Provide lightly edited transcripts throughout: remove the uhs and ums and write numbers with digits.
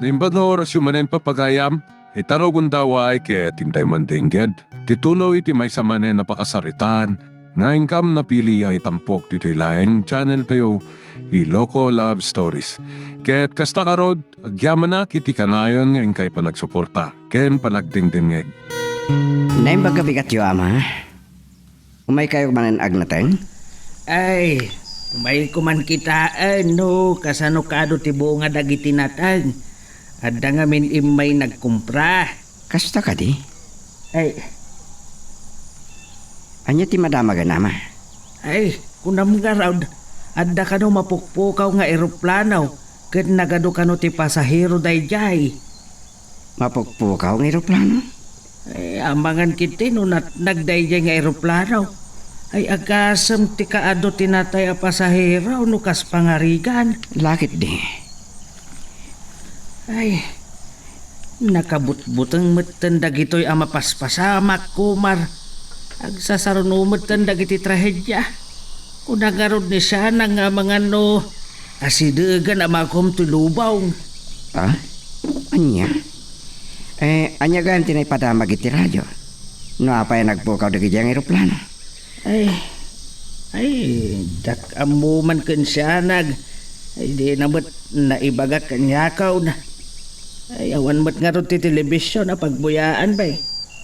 Limbano rasyumanen papagayam, itaro gundaway kaya tintay mandingged. Titulo iti may samanen na pakasaritan, nga ingkam na pili ay tampok dito laing channel kayo, Iloko Love Stories. Kaya't kasta karod, agyaman na kiti kanayon nga ingkay panagsuporta, ken panagdingdingeg. Naim bagabigat yo ama. Umay kayo manan agnateng? Ay, umay kuman kita ano, kasano kado ti bunga dagiti natang. Adda nga min imay nagkumpra. Kasta ka di? Ay, Anya ti madama ganama. ay, kunam nga raw, adda ka no mapukpukaw nga eroplano, ket nagado ka no ti pasahero dayjay. Mapukpukaw ng eroplano? Ay, amangan kiti no nagdayjay nga eroplano. Ay, agasam ti kaado tinatay a pasahero no kas pangarigan. Lakit di. Ay, nakabutbutang matan dagitoy ama paspasamak kumar. Agsasarunumat dagiti trahedya. Kunagarod ni siya nga mga no asidegan amakom tulubaw. Ah? Anya? Anya gan tinay padamag iti radyo. No apay nagpukaw dagi diyang eroplano. Ay, dak amuman kan siya ay di namat naibagak kanyakaw na. Ay, awan mat nga ron ti telebisyon na pagbuyaan ba.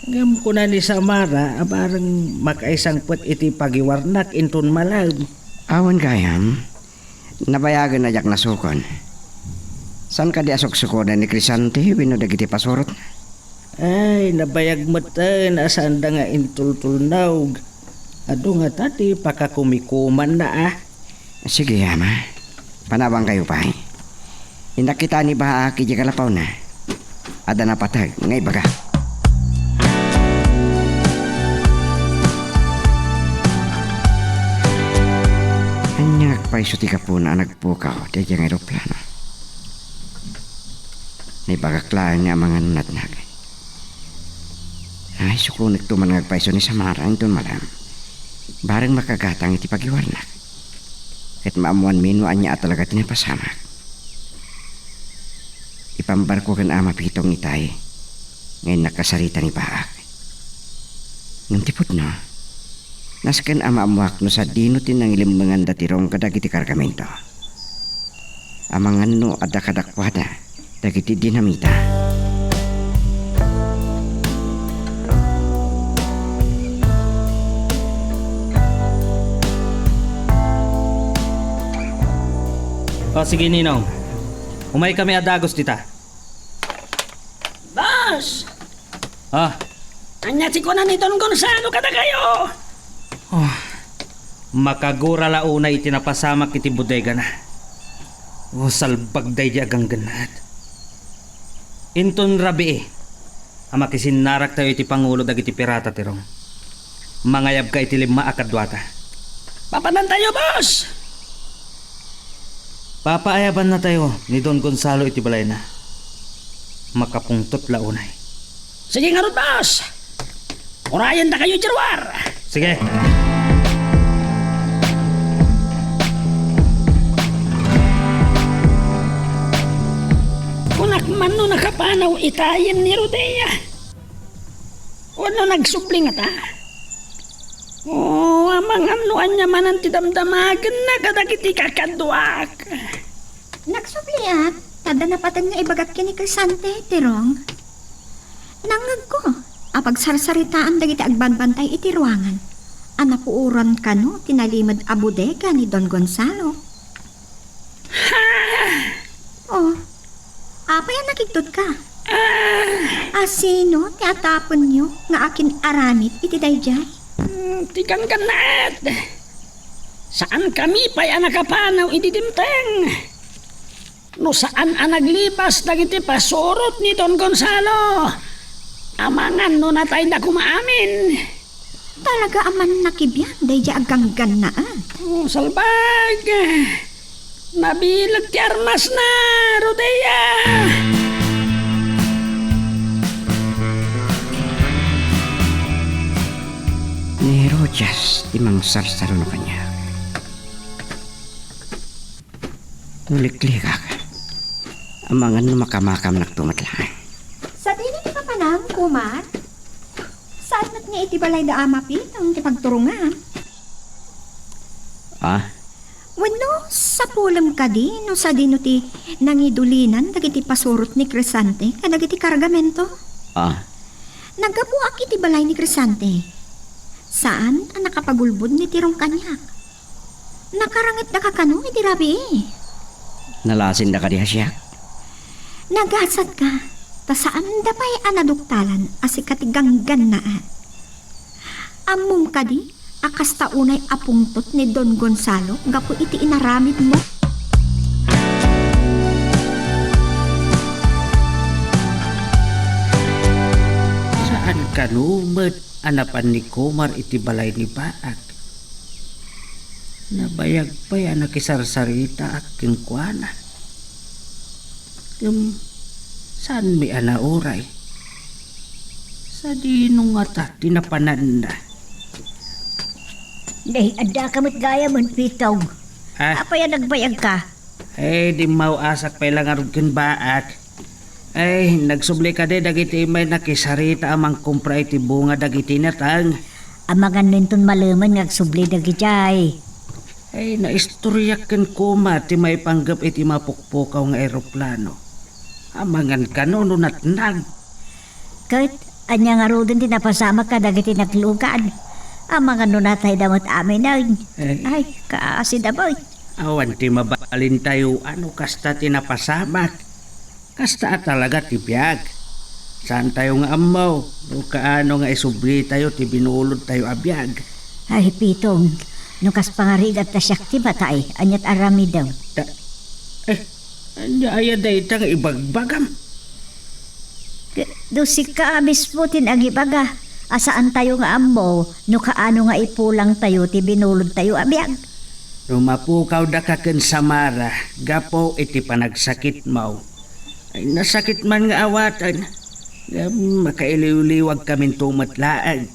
Ngam ko na ni Samara, abarang makaisangpot iti pagiwarnak inton malag. Awan kayam. Nabayagan na jak nasukon. San ka di asok-sukonan ni Crisante wino dagiti pasurot? Ay, nabayag matan asanda nga intultulnaw. Ado nga tati pakakumikuman na ah. Sige ama. Panawang kayo pa. Indak kita ni Bahaki di kalapaw na. Ada na patag ngay baga. Anya nagpaiso ti kapuna nagpukaw di diyang aeroplano. Ni bagaklaan nga mga nunatnag. Ay sukunik tuman nagpaiso ni Samara inton malam. Bareng makagatang iti pagiwarnak. Ket maamuan mino anya at talaga tinapasamak. Ipambarko kan ama pitong itay. Ngayon nakasarita ni Baak. Nung tipot no, nasken ama amuak no sa dino tinangilim mga datirong kadagiti kargamento. Amangan no ada kadakwada dagiti dinamita. O sige Ninong, umay kami adagos dita. Boss! Ah, Anya si Kunan ni Don Gonzalo kada kayo! makagura launa itinapasamak iti bodega na. O salbagday di agang ganat. Inton rabi amakisinarak tayo iti pangulo dagiti pirata tirong. Mangayab ka iti lima akadwata. Papanan tayo, boss! Papaayaban na tayo ni Don Gonzalo iti balay na. Makapungtot launay. Sige nga ron, boss! Urayan na kayo, Jerwar! Sige. Kunak man no nakapanaw itayin ni Rodea. Wano nagsubling ata? Amang anuan niya man ang tidamdamagan na kadagiti kakadwak. Nagsubliat, tada napatan nga ibagak kini Crisante, tirong. Nangag ko, apag sarsaritaan dagiti agbantbantay iti ruangan. Anapuuron ka no, tinalimad a bodega ni Don Gonzalo. Oh, apay ang nakiktot ka? Sino, tiatapon nyo, nga akin aramid iti dayjay? Tikang ganat! Saan kami pa'y nakapanaw ididimteng? No saan ang naglipas dagiti pasurot ni Don Gonzalo? Amangan no natay na kumaamin. Talaga aman nakibyan, dayjay agang ganaan. Salbag! Nabilag ti armas na, Rodea! Ni Rojas timang sarsaro no kanya. Tuliklikak. Amangan no makamakam naktumatlaan. Sa dili ka pa nang, Kumar? Saan nat nga iti balay da amapit ang tipagturungan? Ah, Wano, sa pulam ka di, no sa dino ti nangidulinan, dagiti pasurot ni Cresante, kadagiti kargamento. Nagabuak iti balay ni Cresante. Saan ang nakapagulbod ni tirong kanyak? Nakarangit na kakano, iti rabi nalasin na ka diha siya. Nagasat ka, ta saan dapay anaduktalan, asi katiganggan na Amom ka di, akas taunay apungtot ni Don Gonzalo, gapo iti inaramid mo. Saan ka numad anapan ni Kumar iti balay ni Baak? Nabayag pa yan nakisarsarita at kinkwana. Saan mi anauray? Sa dinong ata tinapanan na. Day, ada kamot gaya man pitong. Ah, Apa yan nagbayag ka? di mau asak pa lang arog kin Baak. Nagsubli ka de dagiti may nakisarita amang kumpra iti bunga dagiti natang. Amangan ninton malaman ngagsubli dagijay. Naistoryak ken kuma ti may panggap iti mapukpukaw nga eroplano. Amangan ka no natnag. Kahit anya nga rodon tinapasama ka dagiti naglugad. Amangan nun natay damot amin na. Ay, kaasin na boy. Awan ti mabalin tayo ano kasta tinapasamak. Kasta talaga ti biyag. Saan tayo nga amaw? O kaano nga isubli tayo ti binulod tayo abiyag. Ay, pitong. Nukas pangarigat ta siyak ti batay. Anyat arami daw. Anya aya day nga ibagbagam. Dusik ka abis po tinagibaga. Asaan tayo nga amo? No kaano nga ipulang tayo ti binulod tayo abiyag. Rumapukaw da ka ken Samara. Gapo iti panagsakit mo. Nasakit man nga awatan. Makailiw-liwag kaming tumatlaan.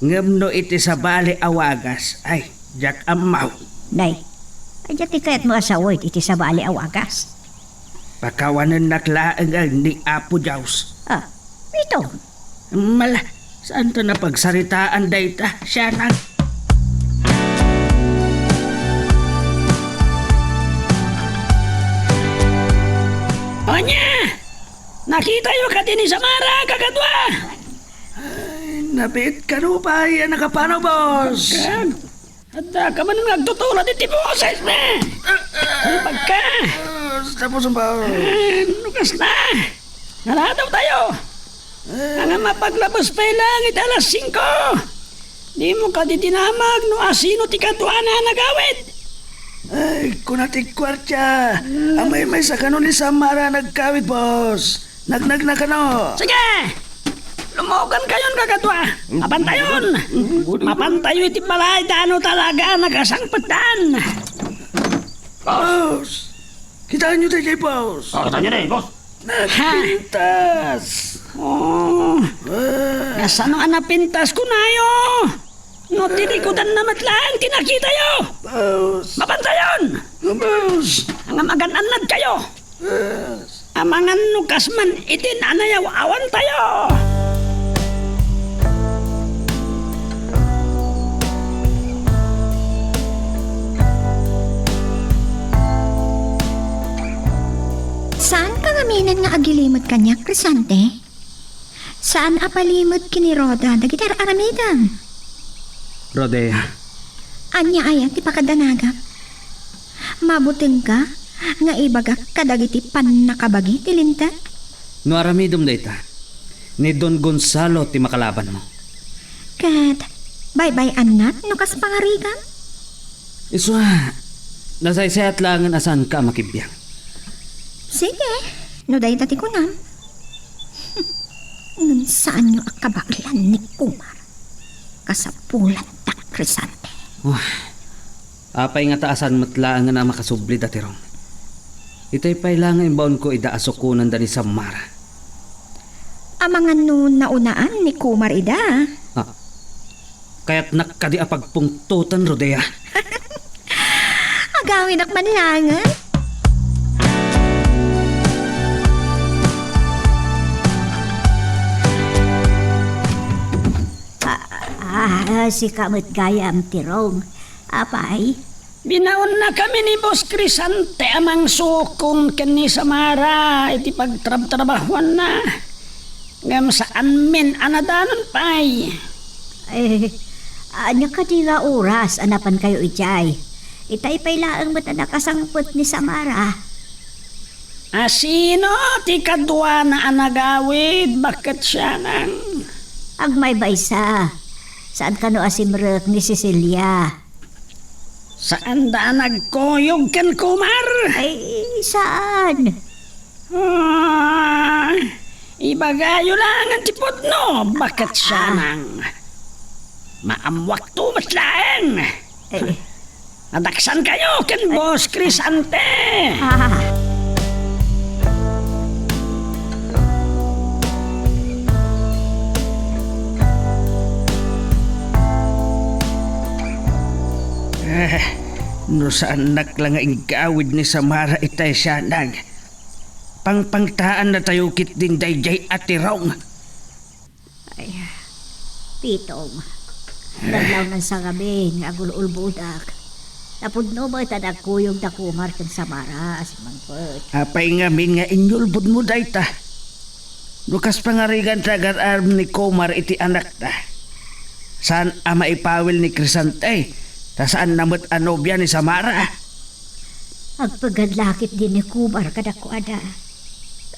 Ngam no iti sa bali awagas. Jack amaw. Nay, ay ti kayat mo asawit iti sa bali awagas. Pakawanan naklaan ni Apo Jaws. Ito. Mala, saan to na pagsaritaan dayta? Siya nang... Onya! Nakita yung kati ni Samara, kakadwa! Napit ka no pa yan nakapano, boss? At ka man nagtutulad iti boses na! Ano pagka? Tapos ang boss. Lukas na! Naradaw tayo! Ang mapaglabas pa langit alas 5! Di mo ka ditinamag no asino ti kadwa na nagawid! Kunatik kwartya. Amay may sa kanon ni Samara nagkawit, boss. Nagnag na kano. Sige! Lumogan kayon kakadwa! Mapantayon! Mapantayo iti balay dano talaga nagasangpatan! Boss! Kitaan nyo tayo, boss. Kita nyo na boss! Nagpintas. Nasaan ang anapintas ko na yo? No, tinikutan na matlang, tinakita yo! Boss. Mapantayon! Boss. Ang magananad kayo! Amangan nukas man itin anayaw awan tayo! Saan ka ngaminan nga agilimot kanya, Cresante? Saan apalimot kini Roda, dagitar aramidang? Rodea. Anya aya ti pakadanagam. Mabuting ka nga ibagak kadagiti nakabagi ti linta. No aramidom data. Ni Don Gonzalo ti makalaban mo. Kat bye-bye anat no kas pangarigam. Iswa. Nasaysayat langan asan ka makibiyang. Sige, no day tati ko nam. Ngun saan nyo akabaklan ni Kumar? Kasapulan ta, Cresante. Apay nga taasan matlaan nga na makasubli datirong. Itay pailangan imbaon ko idaasokunan da ni Samara. Amangan no naunaan ni Kumar ida. Kaya't nakadi apagpungtutan, Rodea. Agawin ak manlangan. Si kamot gayam tirong. Apay? Binaon na kami ni Boss Crisante amang sukong kani Samara iti pagtrab-trabahuan na. Ngam saan men anadanon pay. Anya ka di nga oras, anapan kayo ijay. Itay pay laang mata nakasangpot ni Samara. Sino ti kadwa na anagawid? Bakit siya nang... Agmay ba isa? Saan ka no asimrek ni Cecilia? Saan da nagkoyog kan kumar? Ay, saan? Ibagayo lang ang tipod no. Bakit siya nang... Maamwak to mas lang. Nadaksan kayo kan Boss Crisante. No saan naklang nga igawid ni Samara itay siya nag. Pangpangtaan na tayo kit din dayjay atirong. Ay, pitong. Naglaw ng sa gabi, nga gululbudak. Napudno ba itadag kuyog na kumar kang Samara, asimangpot. Apay nga min nga inyulbud mo dayta. Lukas pangarigan tagar arm ni Komar iti anak ta. Saan ama ipawil ni Crisante? Ta saan namot anobya ni Samara? Agpagadlakit din ni Kumar kadakwada.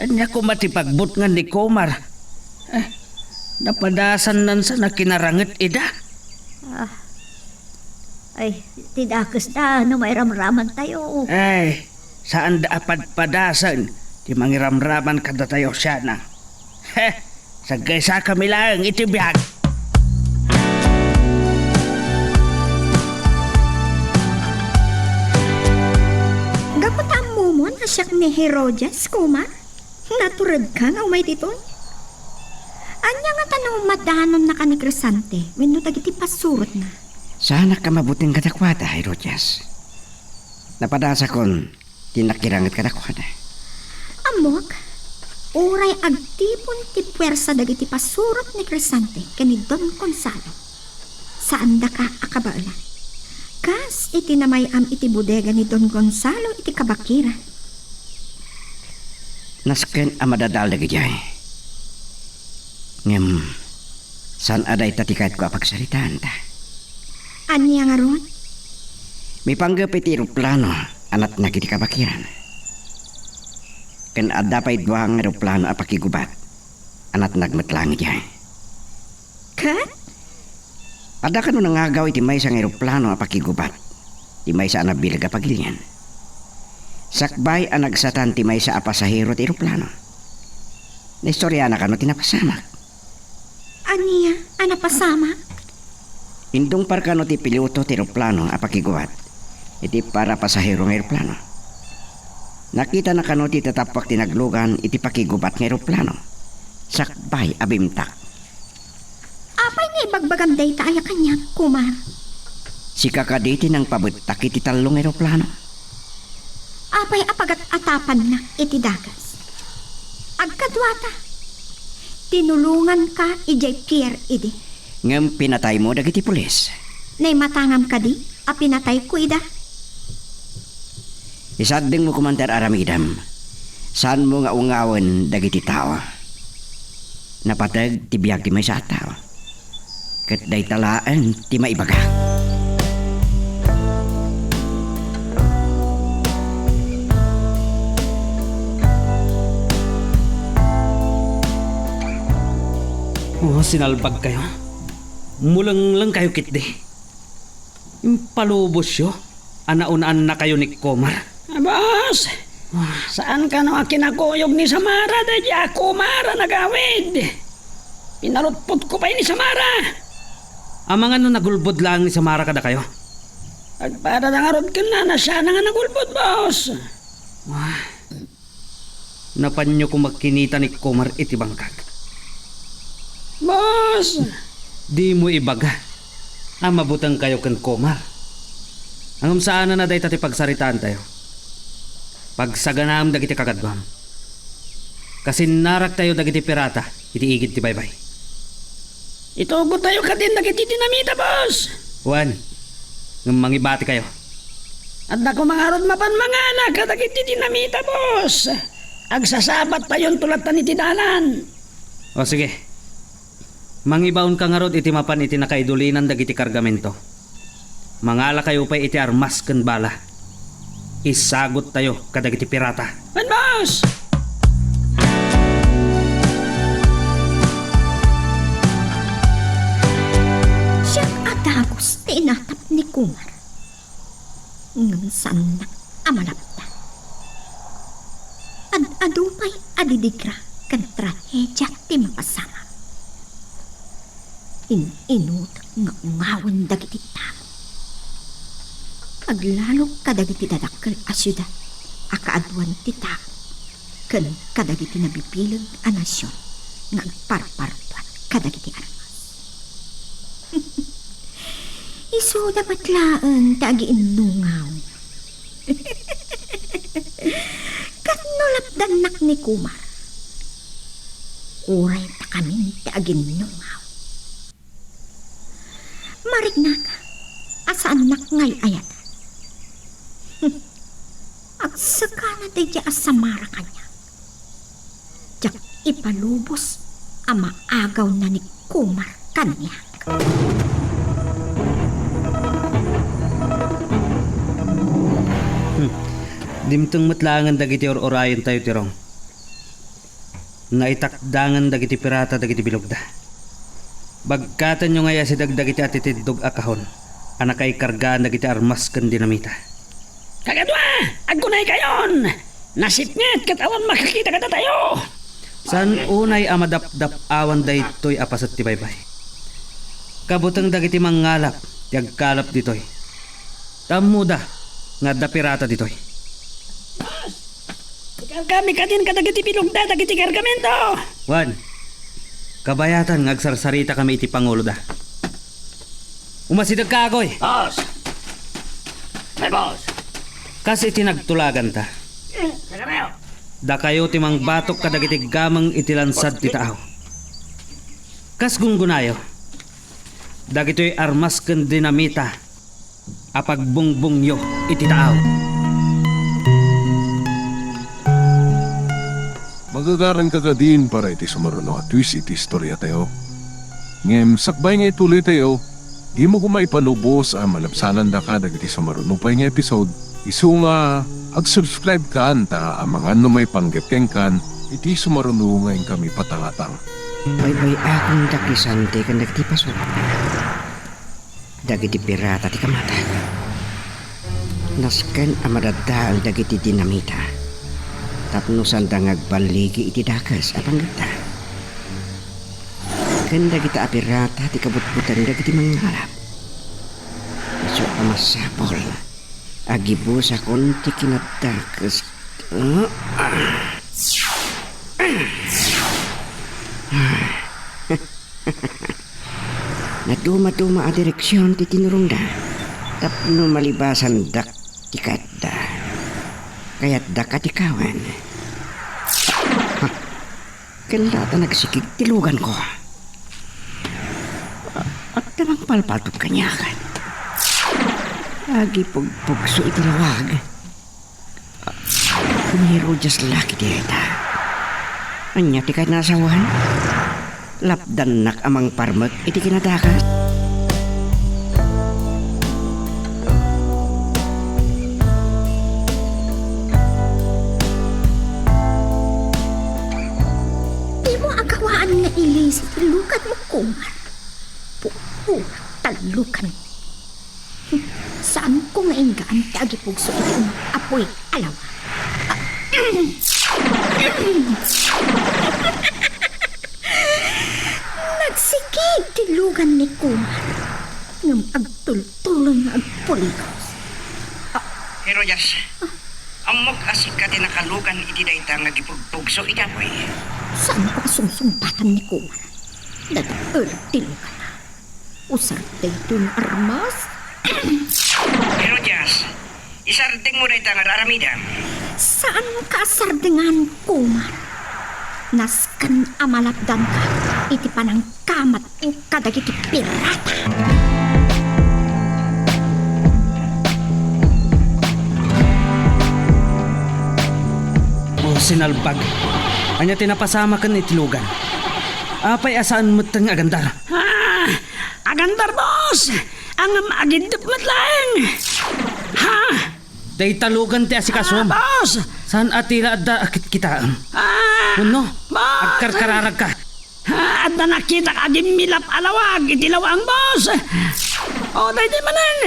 Anya ko matipagbut nga ni Komar. Napadasan nan sa nakinaranget ida. Ay, tidakas na, no may ramraman tayo. Ay, saan dapat padasan? Di mangiramraman kada tayo siya na. Sagay sa kami lang itibiyag. Gapot ang mumon na siyak ni Herodias, Kumar. Naturad ka nga umay ditoy. Anya nga tanong madanon na ka ni Crisante, wenno dagiti pasurot na. Sana ka mabuting kadakwada, Herodias. Napadasa kon, tinakirangit kadakwada. Amok, uray agtipon ti puwersa dagiti pasurot ni Crisante kani Don Gonzalo. Saan da ka akabaala? Kas iti namayam iti bodega ni Don Gonzalo iti kabakira. Nasken amadadal na gijay. Ngem, saan aday tatikad ko apagsaritaan ta? Anya nga ron? May panggap iti aeroplano, anat na kiti kabakiran. Kan ada pa idwang aeroplano apakigubat, anat nagmatlang gijay. Kat? Ada ka no nangagaw iti may sang aeroplano apakigubat, ti may sa anabilag apagilyan. Sakbay ang nagsatan ti may sa apasahero ti aeroplano. Naistorya na ka no tinapasamak. Anya? Ana pasama? Indong par ka no ti piloto ti aeroplano apakigubat, iti para pasahero ng aeroplano. Nakita na ka no ti tatapak tinaglugan iti pakigubat ng aeroplano. Sakbay abimtak. Apay nga ibagbagan day taaya kanya, Kumar. Si kakaditi ng pabutak iti talong aeroplano. Apay apagat atapan na iti dagas. Agkadwata. Tinulungan ka ijay Pierre idi. Ngem pinatay mo dagiti pulis. Nay matangam ka di, a pinatay ko ida. Isadeng mo kumantar aramidam. Saan mo nga ungawan dagiti tao? Napatag ti biyag ti may sa tao. Kat day talaan ti maibaga. Sinalbag kayo. Mulang lang kayo kitdi. Impalubos yo. Anaunaan na kayo ni Komar. Boss, saan ka no kinakuyog ni Samara dahil ako Mara nagawid? Pinalutpot ko pa ni Samara. Amang ano nagulbod lang ni Samara kada kayo? Agpada na nga rod ka na siya na nga nagulbot, boss. Napanyo kung magkinita ni Komar iti bangkag. Boss! Di mo ibaga. Mabutang kayo kan Komar. Hanggang saan na day tati pagsaritaan tayo. Pagsaganam dagiti kakadwam. Kasi narak tayo dagiti pirata, iti igid ti baybay. Itugot tayo ka din dagiti dinamita, boss. Wan, ng mangibati kayo. At naku mga rod mapan mga anak ka dagiti dinamita, boss. Agsasabat pa yon tulad ni tinanan. O sige. Mangibaon ka nga rod iti mapan iti nakaidulinan dagiti kargamento. Mangala kayo pa iti armas ken bala. Isagot tayo kadagiti pirata. Man, boss! Siyang adagos tinatap ni Kumar. Ngansan na amalapta. Adupay adidigra kan trahedya ti mapasama. Inut nga ungawan dagiti tao. Aglalo kadagiti dadakkel a syudad a kaadwan ti tao. Ken kadagiti nabibilag a nasyon nga agparpartuan kadagiti armas. Isu dapat laan tagi inungaw. Katnolap danak ni Kumar. Uray ta kami tagi inungaw. Marignak, asaan nak ngay ayat. Agsaka na tayo asamara kanya. Jak ipalubos ang maagaw na ni Kumar kanya. Dimteng matlangan dagiti orayon tayo tirong. Naitakdangan dagiti pirata dagiti bilogda. Bagkatan nyo ngaya si dagdagiti atitidog akahon. Anak ay kargaan dagiti armas ken dinamita. Kagadwa! Agkunay kayon! Nasipngit katawan makakita ka tayo! San unay amadap-dap awan daytoy apasat ti baybay. Kabutang dagiti mangalap, tiagkalap ditoy. Tamuda nga da pirata ditoy. Kami ka din kadagiti pilugda, dagiti kargamento! Wan, kabayatan ngagsarsarita kami iti Pangulo da. Umasidag ka akoy! Boss! May boss! Kasi tinagtulagan ta. Sagameo! Da kayo timang batok kadagiti gamang itilansad ti taaw. Kas gunggunayo. Dagitoy armas ken dinamita. Apagbungbungyo iti taaw. Magagaran ka din para iti sumaruno at twist iti istorya tayo. Ngem sakbay nga ituloy tayo, di mo kumaipanubos ang malapsanan da ka dagiti sumaruno pa nga episode. Isu nga ag-subscribe ka anta ang mga may panggepkeng kan iti sumaruno ngayon kami patangatang. Baybay akong dakisante kan dagiti pasok. Dagiti pirata ti kamata. Nasken amadadaan dagiti dinamita. Tapnusan dangag baligi iti dakas apang gita. Ken dagiti pirata ti kabutbutan dagiti manghalap. Isu amasapol. Agibus akon ti kinadakas. Naduma-duma a direksyon ti tinurungda. Tapno malibasan dak ti kadda. Kaya't dak atikawan. Kandata nagsikig tilugan ko. At tamang palpatok kanyakan. Agi pugpugso iti lawag. Kumiro just laki di ita. Anya ti kahit nasawan? Lapdan nak amang parmek iti kinadakas. Di mo agawaan nga ilis talukan mo, Kumar. Talukan. Saan ko nga inggaan tagi pugso iti apoy alawa? Nagsikig tilugan ni Kumar ngam agtultulan nga agpuligos. Pero Jas, amok asik ka tinakalukan iti dayta nga gipugpugso iti apoy. Saan ko asungsumpatan ni Kumar? Dadaer tilugan na. Usar dayto ng armas. Pero Jas, isardeng mo dayta nga raramidam. Saan ka sardengan, Kumar? Nasken amalapdan ka, iti panang kamat o kadagiti pirata. O sinalbag. Anya tinapasama kan itilugan. Apay asaan mo tang agandar? Agandar, boss! Ang magindip mo't lang! Ha? Day talugan ti asikaswam. Boss! Saan atila adda akit kitaan? Ano? Boss! Agkarkararag ka. At na nakita ka milap alawag, itilaw ang boss! O, day di manan!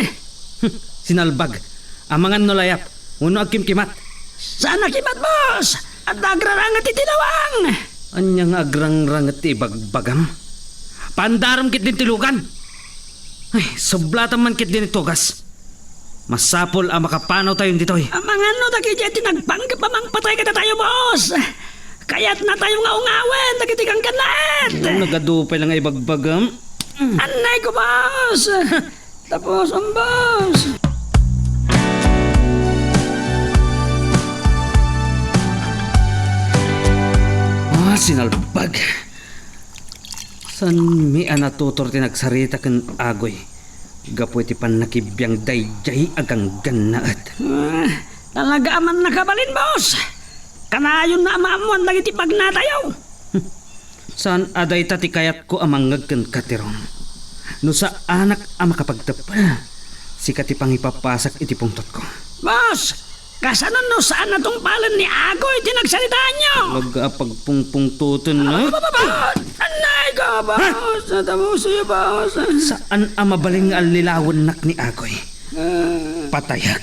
Sinalbag. Amangan no layap. Uno agkimkimat. Saan nakimat, boss? At nagrarangat itilawang! Anyang agrang-rangat ibagbagam. Pandaram kit din tilugan. Ay, sublatan man kit din itugas. Masapol ang makapanaw tayo dito eh. Amang ano, dagiti tinagpanggap amang patay ka na tayo, boss! Kaya't na tayo nga ungawen, dagitikang kanat! Nagadupay lang ibagbagam. Anay ko, boss! Tapos ang boss! Sinalbag. San mi anatutor tinagsarita kan agoy. Gapo iti pan nakibiyang dayjay agang ganaat. Talaga man nakabalin, boss! Kanayon na maamuan lagi ti pagnatayaw! Saan aday tati kayat ko amangag kan katirong. No sa anak ang makapagtapa. Si kati pang ipapasak iti pungtot ko. Boss! Kasanan no saan na tong palan ni Agoy tinagsalitaan nyo? Magapagpungpungtuton na. Anay ka, boss! Natapos siya, boss! Saan ang mabaling alilawan nak ni Agoy? Patayat.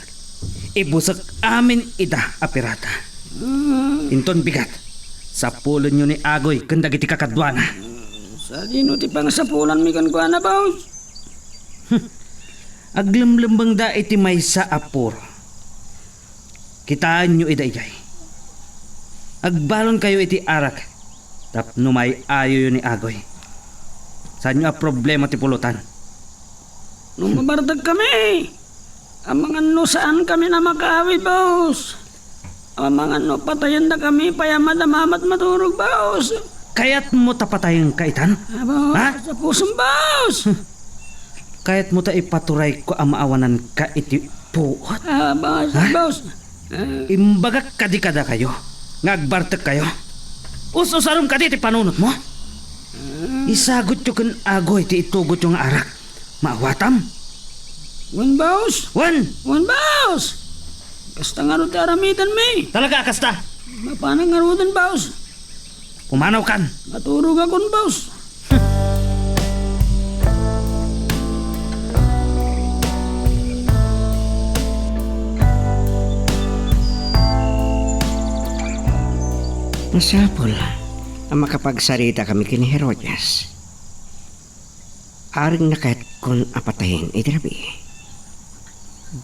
Ibusak amin ida apirata. Inton bigat. Sa pulon nyo ni Agoy kanda giti kakadwana. Sa dino ti pangasapulan mi kan kuana, boss? Aglamlambang da iti may sa apuro. Kitaan nyo ida-ijay. Agbalon kayo iti arak. Tapno may ayo yun ni Agoy. Saan nyo a problema ti pulutan? Nung mabardag kami, ang mga no saan kami na makahawi, boss? Ang mga no patayan na kami, payamad na mamat maturog, boss? Kaya't mo tapatayang kaitan? Boss, Ha? sa pusong, boss! Kaya't mo ta ipaturay ko ang maawanan ka iti puot. Boss, boss! Imbagak kadikada kayo. Ngagbartek kayo. Us-usarom ka ti panunot mo. Isagot yung kan Agoy ti itugot yung arak. Maawatam. Wan, boss! Wan! Wan, boss! Kasta nga ro ti aramitan mi. Talaga kasta. Mapanang nga ro din, boss. Pumanaw kan. Maturog akong, boss. Masapol ang makapagsarita kami kini Herodias. Aring na kahit kung apatayin itirabi.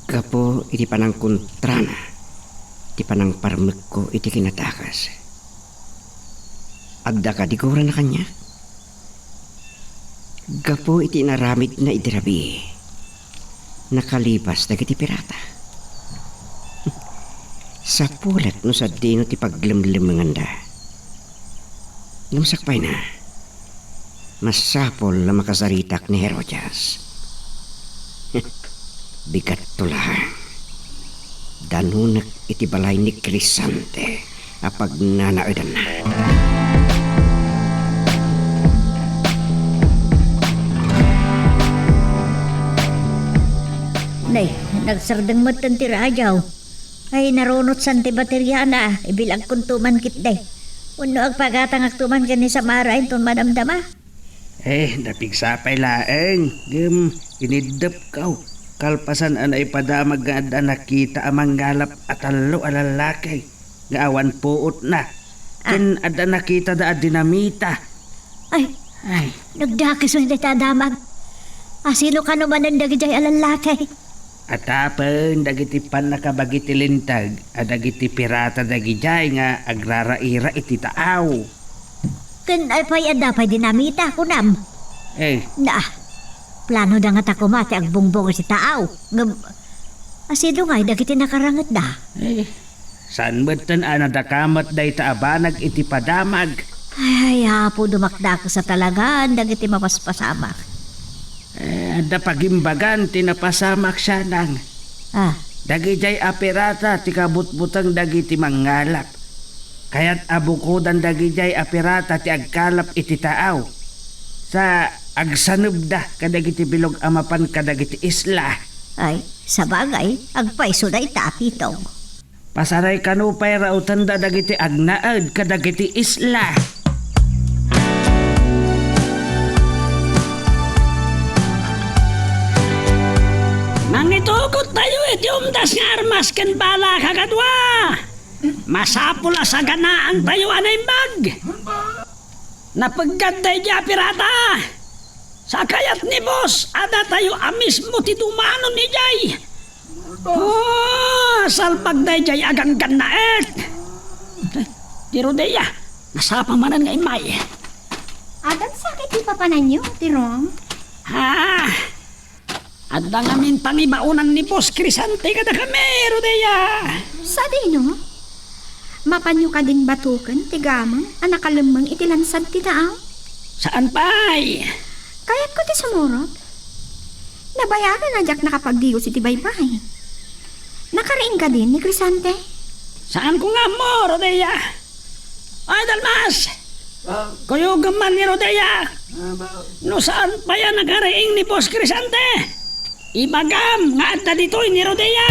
Gapo iti panang kontrana, iti panang parmek ko iti kinatakas. Adda ka di gura na kanya. Gapo iti naramid na itirabi. Nakalipas na iti pirata. Sa pulat no sa dino ti paglimlimanganda. Lumsakpay na. Masapol na makasaritak ni Herodias. Bigat tulang. Danunak iti balay ni Crisante apag nanaudan na. Nay, nagsardang matan ti rajaw. Ay narunot santi baterya na, ibilang kuntuman kit day. Uno agpagatang aktuman ka ni Samara inton madamdama. Napigsapay laeng. Inidap kaw. Kalpasan anay padamag nga ada nakita amang galap at alo alalakay. Nga awan puot na. Ken ada nakita da dinamita. Ay, nagdakis mo hindi tadamag. Asino ka naman ang dagijay alalakay? At apan dagiti pan nakabagiti lintag at dagiti pirata dagijay nga agraraira iti taaw. Ken ay pay dinamita kunam. Na, plano da nga tako mati agbungbong si taaw. Asino nga dagiti nakarangat da. Saan batan anadakamat day taabanag iti padamag. Ay, hapo dumakda ko sa talagaan, dagiti mapaspasamak. Ada pagimbagan tinapasamak siya nang. Ah, Dagijay aperata ti kabutbutang dagiti mangalap. Kaya't abukodan dagijay aperata ti agkalap iti taaw. Sa agsanubda kadagiti bilog amapan kadagiti isla. ay, sa bagay, agpaiso na itapitong. Pasaray kanupay rautan da dagiti agnaad kadagiti isla. Mangitugot tayo iti umdas nga armas ken bala kagadwa. Masapula sa ganaan tayo anay bag. Napagkat tayo di pirata. Sa kayat ni boss, ada tayo amis mo ti dumano ni Jay. Oh, salpag tayo Jay agang ganaet. Di Rodea, nasapa manan nga imay. Adan sakit di papanan nyo, Tirong? Ha? At nga mintang ibaunan ni Boss Crisante kada kami, Rodea. Sa dino? Mapanyo ka din batukan, tigamang, anakalamang itilansad ti taaw? Saan pa'y? Kayat ko ti sumurot. Nabayaran na jak nakapagdigo si ti baybay. Nakariing ka din ni Crisante? Saan ko nga mo, Rodea? Ay, Dalmas! Kuyog man ni Rodea. No saan pa yan nagariing ni Boss Crisante? Ibagam nga at dito'y ni Rodea.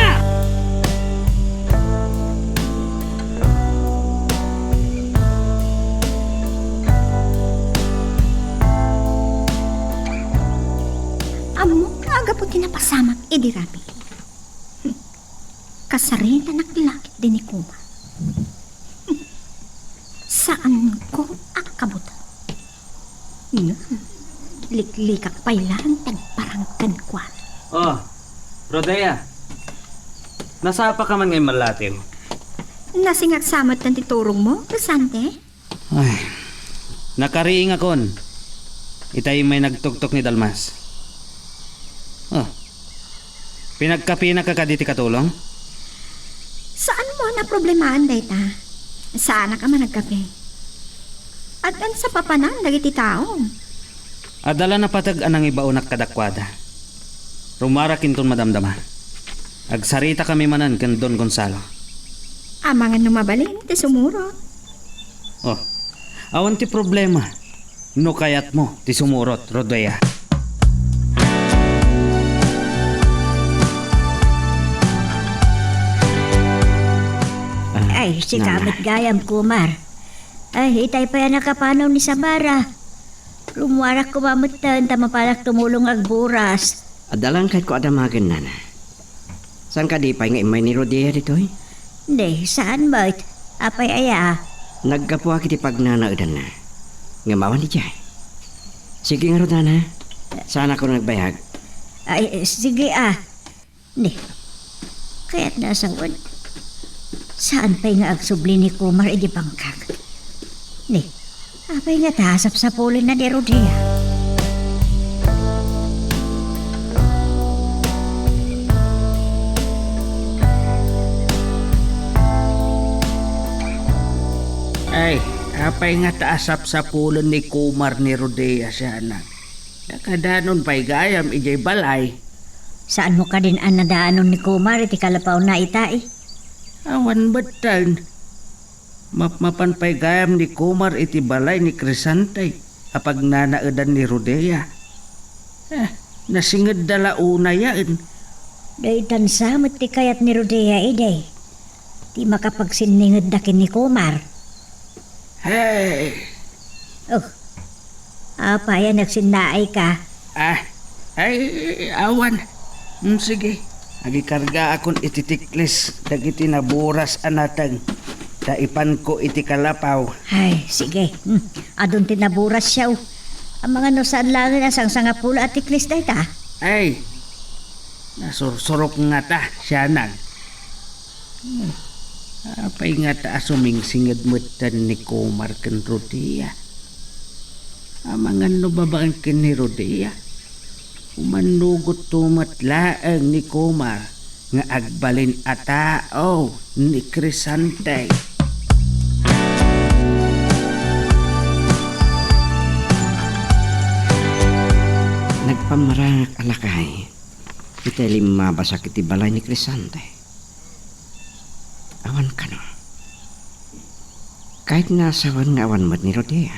Amo, aga po tinapasamak, idirabi. Kasarita naglakit din ni Kuma. Saan ko akabutan? Liklikak pailan tagparangkan kwa. Oh, Rodea. Nasapa ka man ngayon malatim? Nasingak samat ng titurong mo, Crisante? Ay, nakariing akon. Itay may nagtugtok ni Dalmas. Oh, pinagkapina ka kaditi katulong? Saan mo na problemahan, dayta? Saan ka man nagkape? At an sa papanan, dagiti tao. Adala na patag anang ibaunak kadakwada. Rumarakin ton madamdama. Agsarita kami manan kan Don Gonzalo. Amangan numabalin, ti sumuro. Oh, awan ti problema. No kayat mo ti sumurot, Rodea. Ay, si Kamit Gayam Kumar. Ay, itay pa yan nakapanaw ni Samara. Lumuwarak kumamutan, tamapalak tumulong agburas. Adalang kahit ko adamagan na na. Saan ka di pa nga imay ni Rodea dito eh? Hindi, saan ba? Apay aya. Nagkapuha kiti pagnanaudan na. Nga mawan di dyan. Sige nga Rodana. Saan ako nagbayag? Ay, sige Hindi. Kaya't nasawan. Saan pa'y nga agsubli ni Kumar edi bangkag? Ni, apay nga tasap sa pulin na ni Rodea. Ay, apay nga taasap sa pulon ni Kumar ni Rodea siya na. Nakadanon pa'y gayam ijay balay. Saan mo ka din ang nadaanon ni Kumar iti kalapaw na itai? Awan batan. Mapan pa'y gayam ni Kumar iti balay ni Crisante. Apag nanaadan ni Rodea. Nasingad dala una yan. Day tansamot ti kayat ni Rodea iday. Ti makapagsiningad dakin ni Kumar. Hey! Oh, apay nagsinaay ka. Ay, awan. Sige. Agikarga akon iti tiklis. Dagiti naburas anatang. Taipan ko iti kalapaw. Ay, sige. Adun tinaburas siya. Ang mga nusaan lang na sang pula at tiklis day ta. Ay, nasursurok nga ta, siya nang. Apay nga ta sumingsingad mo tan ni Kumar ken Rodea. Amangan no babaan ken ni Rodea. Umanugot tumatlaang ni Kumar nga agbalin atao ni Crisante. Pamarangak alakay, iti lima basak iti balay ni Crisante. Awan ka no. Kahit nasawan nga awan mat ni Rodea.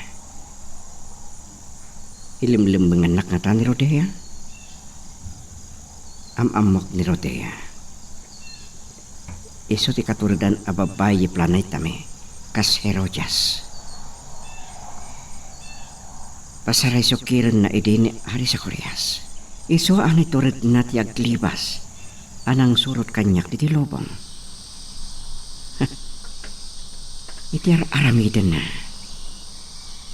Ilimlim anak nga ta ni Rodea. Amok ni Rodea. Iso ti katuridan a babayi planay tami, kas Herodias. Pasaray sukiran na idini hari sa Koreas. Iso ang iturid na ti aglibas, anang surot kanyak di lobong. Iti aramiden na.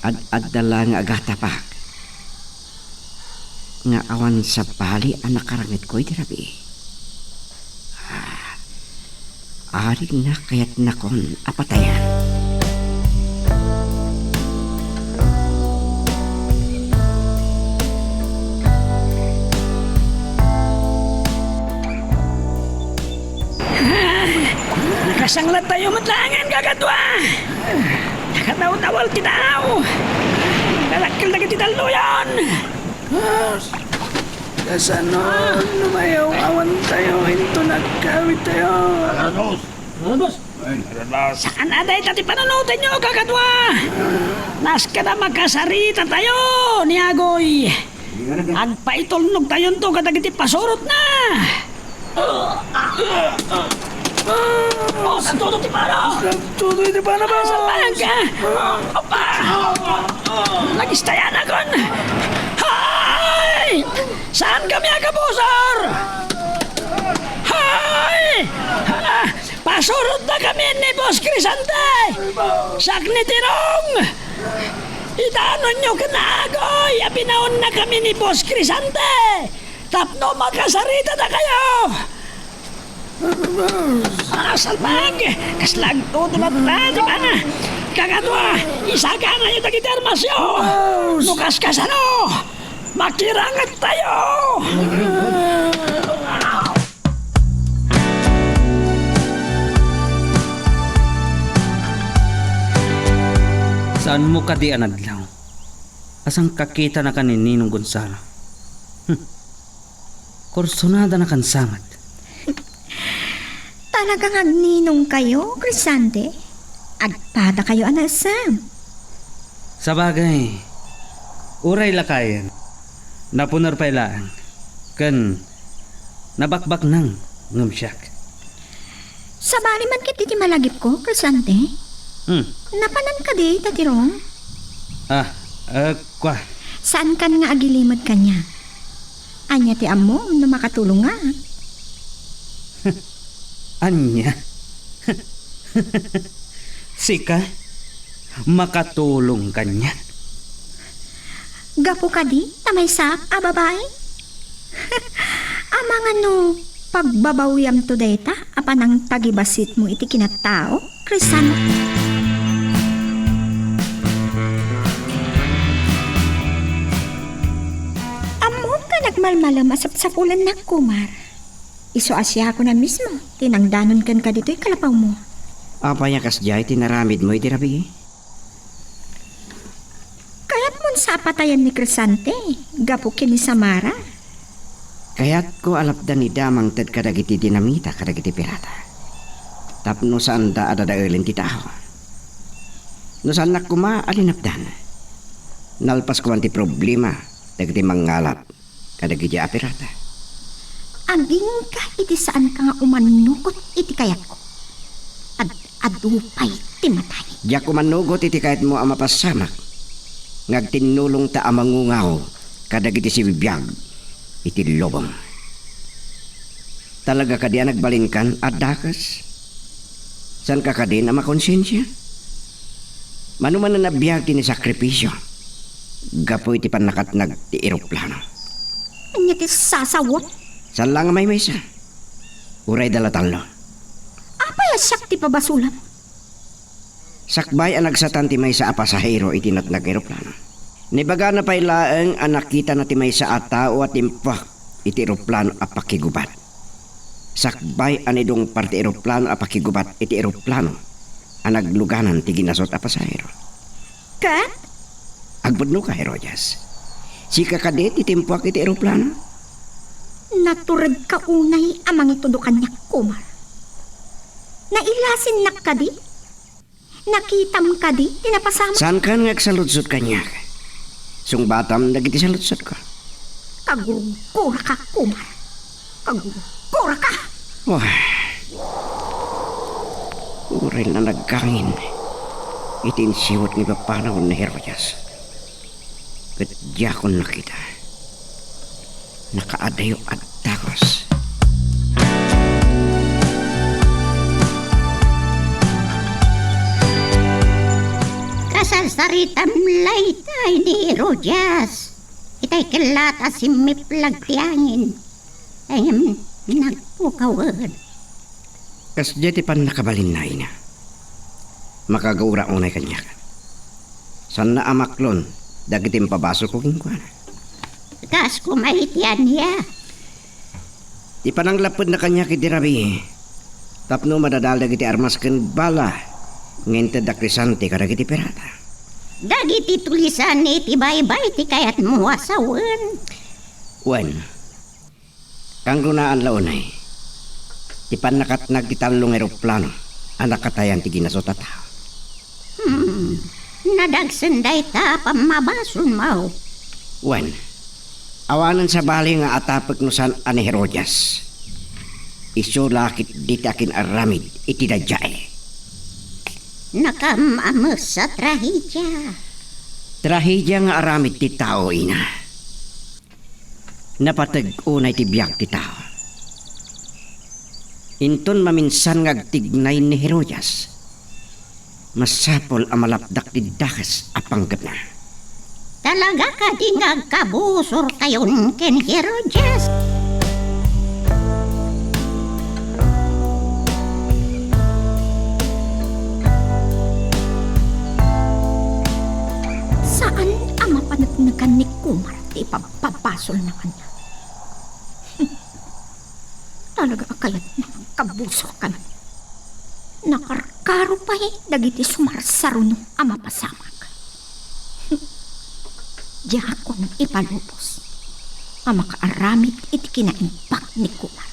Ad-dala nga agatapak. Nga awan sa bali anak karangit ko iti rabi. Arig na kayat nakon apatayan. Nakasanglat tayo matlangan, kakadwa. Nakataw-tawal titaw. Lalakil na kititalo yan. Kasanon, lumayaw awan tayo, hinto nagkawit tayo. Saan aday tati pananutin nyo, kakadwa? Naska na magkasarita tayo, ni Agoy. Agpaitulnog tayo to kadagiti pasurot na. Santudo ti para! Tudo iti pa na ba? Salbahan ka! Opa! Nagistayan akon! Hay! Saan kami akabusor? Hay! Pasurot na kami ni Boss Crisante! Sak ni Tirong! Itanon nyo kanagoy! Abinaon na kami ni Boss Crisante! Tapno magkasarita na kayo! Salbag! Kaslag todo na di ba na? Kakadwa! Isaga na yung tagitermasyo! Nukas ka sa no! Makirangat tayo! Saan mo ka di anadlaw? Asang kakita na ka ni Ninong Gonzalo? Korsonada na kan samat. Talagang agninong kayo, Crisante? Agpada kayo, anasam. Sa bagay, uray lakayan. Napunar pa ilaan. Kan, nabakbak nang ngumsyak. Sa bali man kiti ti malagip ko, Crisante? Napanan ka di, tatirong? Kwa. Saan kan nga agilimod kanya? Anya ti amo, no makatulong nga. Anya? Sika, makatulong kanya. Gapo ka di, tamay sak, babae? Amang ano, pagbabawiyam to data, apanang tagibasit mo iti kinatao, Crisante? Amon ka nagmalmalam asap-sapulan na kumar. Iso asya ako na mismo. Tinangdanon kan ka dito'y kalapaw mo. Apa niya kasjay, tinaramid mo iti rabi. Kaya't mon sa patayan ni Crisante, gapo kini Samara. Kaya't ko alapdan ni damang tad kadagiti dinamita kadagiti pirata. Tapno saan da adadaelin ti tao. No saan na kuma alinapdan. Nalpas ko ti problema dagiti mangalap kadagiti pirata. Aging ka iti saan ka nga umanukot iti kayat ko. Adupay timatay. Diyak ko manugot iti kahit mo ang mapasamak. Ngagtinulong ta amangungaw kadagiti si bibiyag iti lobong. Talaga ka diyan nagbalinkan at dakas? San ka din na makonsensya? Manuman na nabiyag tini sakripisyo. Gapo iti panakat ti eroplano. Anya ti sasawot? San lang may maysa? Uray dala talo. Apay asyak ti pabasulam? Sakbay ang nagsatan ti maysa a pasahero iti nag eroplano. Nibaga na pay laeng ang nakita na ti maysa a tao at impak iti eroplano a pakigubat. Sakbay ang idong parte eroplano a pakigubat iti eroplano ang nagluganan ti ginasot a pasahero. Kat? Agbudno ka, Herodias. Si kakadet itimpuak iti eroplano. Naturad ka unay amang itudukan niya, Kumar. Nailasin na ka di? Nakitam ka di? Tinapasama? Saan ka nga saludsot kanya? Sung batam dagiti saludsot ko. Kagurugura ka, Kumar. Kagurugura ka. Wah. Urel na nagkangin. Itinsiwat ni papanahon na Heroyas. Kadyakon na kita. Nakaadayo at takos. Kasasaritam laytay ni Rojas. Itay kilata si Miplag tiangin. Ayam, nagpukawan. Kas jeti pan nakabalin na ina. Makagaura unay kanya. San na amaklon, dagitim pabasok ko kingkwana. Kas kumaitian niya. Di pa nang lapod na kanya kitirabi. Tapno madadal dagiti armas ken bala. Ngente da krisante kada kiti perata. Dagiti tulisan ni tibay-bay ti kayat muwasawan. Wen. Kang runaan launay. Di pa nakatnag italong eroplano. Anak katayan ti ginasotata. Nadagsanday ta pamabason mo. Wen. Awanan sa bali nga atapag no san ani Herojas. Iso lakit ditakin aramid iti dadyae. Nakamamos sa trahedya. Trahedya nga aramid ti tao ina. Napatag unay ti biyak ti tao. Inton maminsan nga agtignay ni Herojas. Masapol ang malapdak ti dakas apanggap na. Talaga ka di ngagkabusor kayon ken Herojas. Saan ang mapanagnagan ni Kumar ti ipapapasol na kanya? Talaga akayat na kabusok ka na. Nakarkaro pa dagiti sumarsaro no ang mapasamag. Diya ako nang ipalubos. Ang makaaramid iti kinaimpak ni Kumar.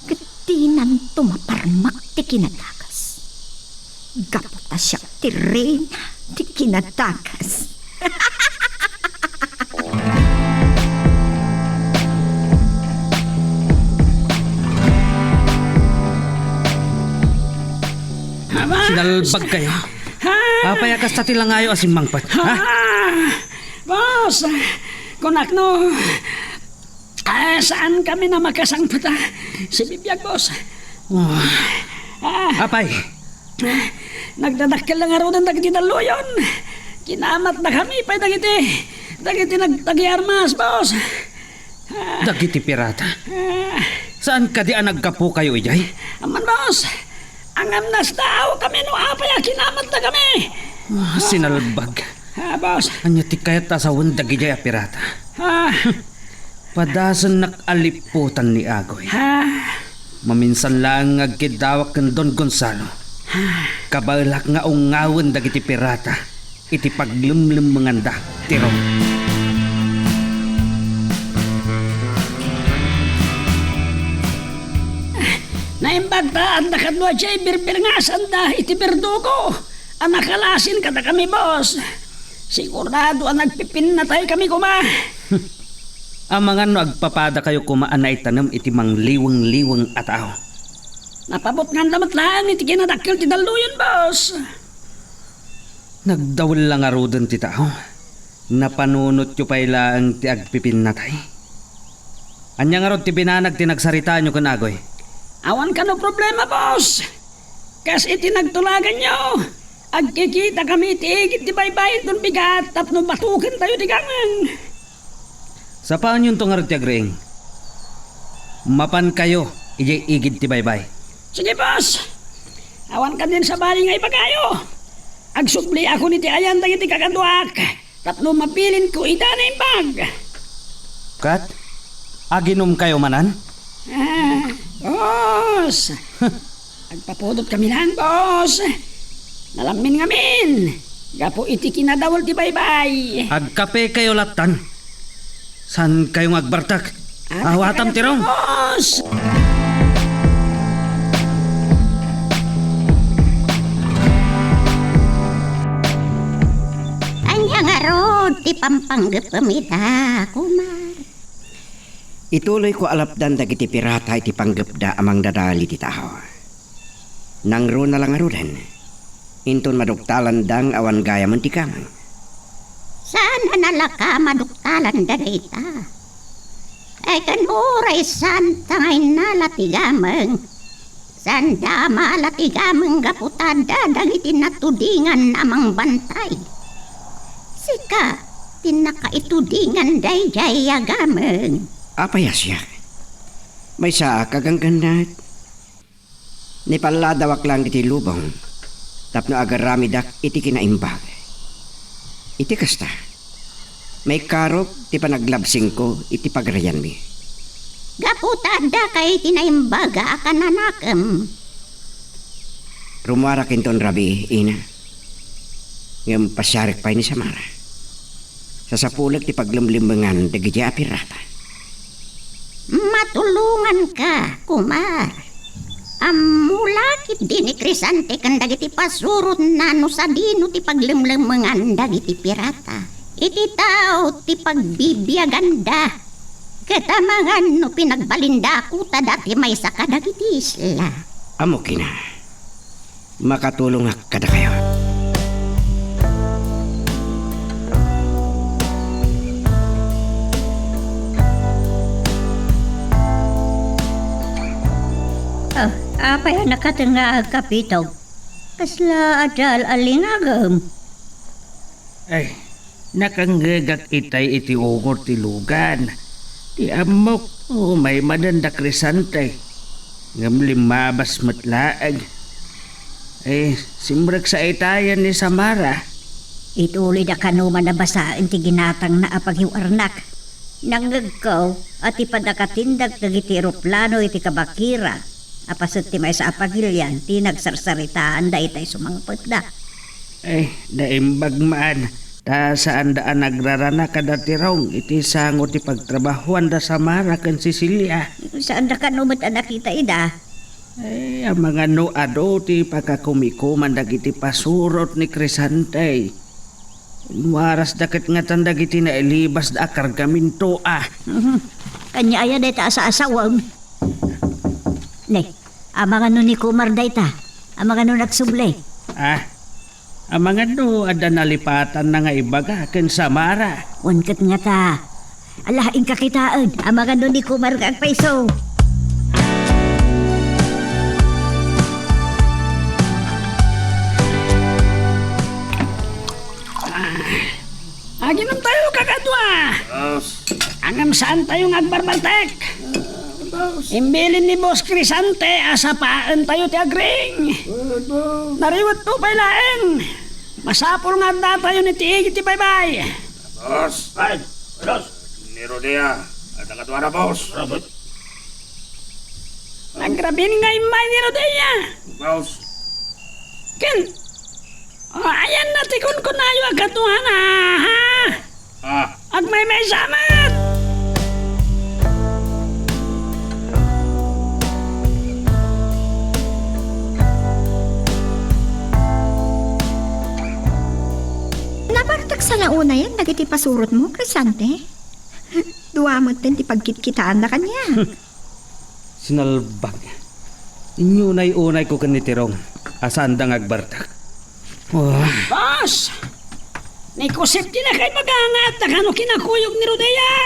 Katinan tumaparmak ti kinadagas. Gapota siya ti reyna ti kinadagas. Sinalbag kayo. Apay akas ta tilangayo asim mangpat. Ha? Boss, kunak no. Saan kami na makasangpata? Si Bibiyag, boss. Apay. Nagdadakkel lang araw ng dagiti daluyon. Kinamat na kami pa dagiti nagtagi armas, boss. Dagiti pirata. Saan ka di nagkapo kayo, ijay? Aman, boss. Ang amnas tao kami no apay kinamat na kami. Sinalbag. Boss. Anya ti kayat tasawon dagijay a pirata. Padasan nakaliputan ni Agoy. Maminsan lang agkidawak kan Don Gonzalo. Kabalak nga ungawan dagiti pirata. Iti paglumlum manganda. Tiro. Naimbag ta ang nakadwa siya birbirngasan da iti berdugo. Ang nakalasin kada kami, boss. Sigurado ang nagpipinatay kami kuma. Ang mga no agpapada kayo kumaan na itanam iti mangliwang-liwang atao. Napabot nga damat lang iti kinadakil ti daluyon, boss. Nagdawal lang arudan ti tao. Napanunot yu pa'y ang ti agpipinatay. Anyang arod ti binanag ti nagsarita nyo kan Agoy. Awan ka no problema, boss. Kas iti nagtulagan nyo. Agkikita kami iti igit ti baybayin dun bigat tapno batukin tayo ti gangan. Sa paan yung tungarag ti agreeng? Mapan kayo, ijay igid ti baybay. Sige, boss. Awan ka din sa bali nga ipagayo. Agsubli ako ni ti ayan dagiti kakaduak. Tapno mapilin ko ida na imbag. Kat, aginom kayo manan? Boss. Agpapudot kami lang, boss. Nalamin ngamin. Gapo iti kinadawal ti baybay. Agkape kayo latan. San kayong agbartak? Awatam tirong. Boss! Anya nga rod, ti pampanggap pamita, kumar. Ituloy ko alapdan dagiti pirata iti panggapda amang dadali ti tao. Nangro na lang arudan. Inton maduktalan dang awan gaya man ti kamang. Sana nalaka maduktalan da data. Ay kanuray santa ngay nalatigamang. Sanda malatigamang gaputada dagiti natudingan namang bantay. Sika, tinakaitudingan day jayagamang. Apayas siya. May saa kagangganat. Nipaladawak lang iti lubong. Tapno agaramidak iti kinaimbag. Iti kasta. May karok ti panaglabsing ko iti pagrayan mi. Gaputada kay tinaimbaga akananakam. Rumara kinton rabi, ina. Ngam pasyarik pa ni Samara. Sa sapulag ti paglumlimbangan dagiti apirata. Matulungan ka, kumar. Amulakit din ni Crisante kan dagiti pasurot na no sa dino ti paglimlimangan dagiti pirata. Iti tao ti pagbibiyaganda. Katamangan no pinagbalinda ko ta dati may saka dagiti isla. Amo kina. Makatulong ak kada kayo. Apay nakatanga kapitog. Kasla adal alingagam. Ay, nakanggagak itay iti ugor ti lugan. Ti amok, may madanda Crisante. Ngam limabas matlaag. Ay, simbrag sa itayan ni Samara. Ituloy da kanuman na basaan ti ginatang na apaghiwarnak. Nanggagkaw at ipadakatindag dagiti eroplano iti kabakira. Apasot ti may sa apagilyan ti nagsarsaritaan da itay sumangpot da. Ay, daimbag maan. Ta saan daan nagrarana kada tirong iti sango ti pagtrabahuan da Samara kan Sicilia. Saan da kanumat ang nakita ida? Ay, ang mga nuado ti pagkakumikuman dagiti pasurot ni Crisante. Waras dakat nga tandag iti na ilibas da kargaminto Kanya aya deta sa asawang. Ne, amang ano ni Kumar dayta. Amang ano nagsublay. Ang mga no ada nalipatan na nga ibaga ken Samara. Unkat nga ta. Alahain kakitaan. Amang ano ni Kumar kag paiso. Aginom tayo kakadwa. Angam saan tayo ngagbarbartek? Imbilin ni Boss Crisante, asapaan tayo ti agring. Nariwat to pa'y laeng. Masapol nga na tayo ni tiigi ti baybay. Boss! Ay! Boss! Ni Rodea! At nakatwara, boss! Nagrabin nga imay ni Rodea. Boss! Ken, ayan na tikon ko na yung agatuhan ha? Ag may samat! Nabartak sa nauna yan, dagiti pasurot mo, Crisante. Duwamot din ti pagkitkitaan na kanya. Sinalbag. Inyo na'y unay ko kanitirong. Asaan dang agbartak? Boss! Nikusip din na kay magangat na kano kinakuyog ni Rodea.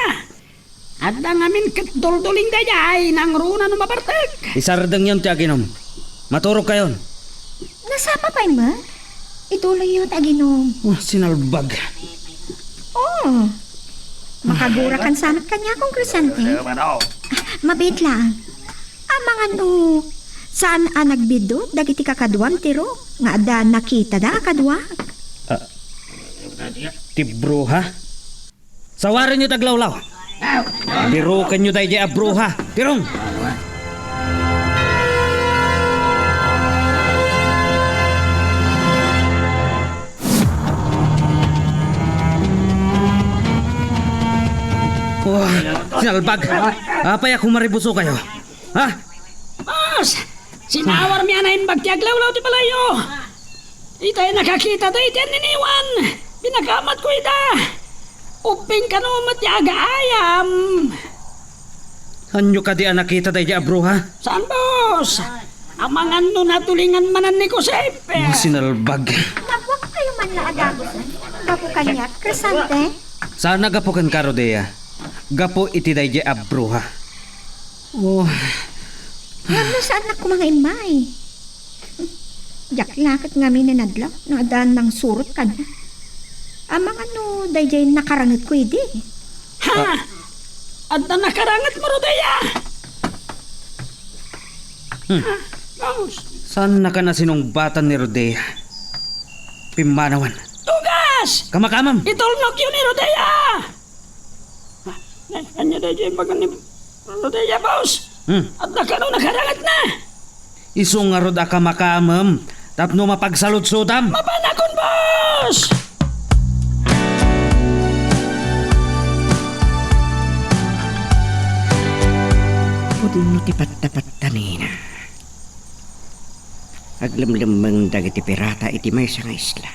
At ang amin katdoldoling dayay nang runa no mabartek. Isardang yon ti aginom. Maturog kayon. Nasapa pa ba? Ituloy yun, aginom. Sinalbag. Oo. Makagura kan sanat kanya kung Crisante. Mabit lang. Amang ano, saan nagbidot dagiti kakadwang tiro? Nga ada nakita da kadwa. Tibruha? Sawarin nyo taglawlaw. Birukan nyo tayo di abruha. Tirong! Sinalbag! Apay ako maribuso kayo. Ha? Boss! Sinawar miya na imbag ti aglawlaw ti balayo. Itay nakakita tayo iti niniwan. Pinagamat ko ita. Uping ka no mati aga-ayam. Anyo ka di nakita tayo di abruha? Saan, boss? Ang mga ano natulingan manan ni Josep. Mga sinalbag. Nabuak kayo man na agagusan. Gapo kanya, Crisante. Sana gapo kan Karodea. Gapo iti tayo di abruha. Oh, Ngam na saan na ko mga imay. Jak lakit nga minanadlaw. Nadaan ng surot ka na. Amang ano, dayjay nakarangit ko idi. Ha? At na nakarangat mo, Rodea. Boss, saan na ka na sinungbatan ni Rodea? Pimanawan. tugas! Kamakamam! Itulnog yun ni Rodea! Kanya na dyan baga ni Rodea, boss. At nakarangat na. Iso nga rod ka makamam. Tapno mapagsalot-sutam. Mapanakon, boss! Pudin ti pat-tapat tanina. Aglamlamang dagiti pirata iti may nga isla.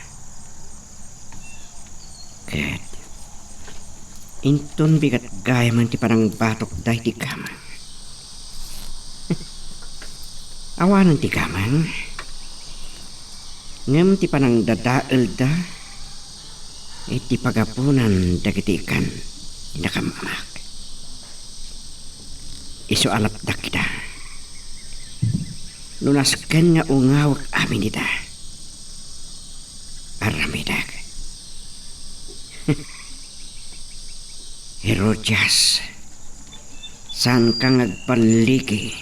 Ket, inton bigat gaya man ti parang batok dahi ti kamang. Awanan ti kamang. Ngem ti panang dadael da. Iti pagapunan dagiti ikan inakamamak. Isu alap da kita. Lunasken nga ungawak amin ita. Aramidag. Herodias. San kang agpaliki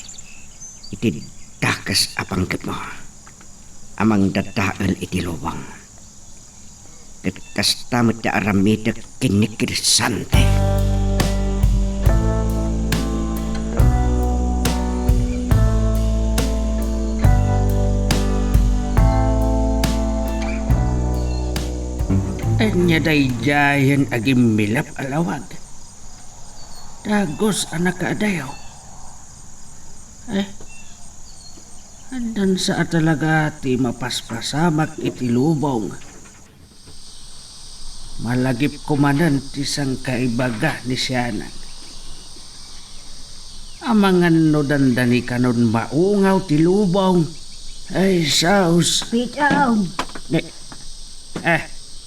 iti dakas apangkat mo. Amang dadaal iti lubang. Ket kastamot da aramidag kinikirsante. Anya dayjayan agim milap alawag. Dagos anak kaadayaw. Andan sa talaga ti mapaspasamak iti lubong. Malagip kumanan ti sang kaibaga ni siyanan. Amangan no dandani kanon maungaw ti lubong. Ay, saus. Pitong.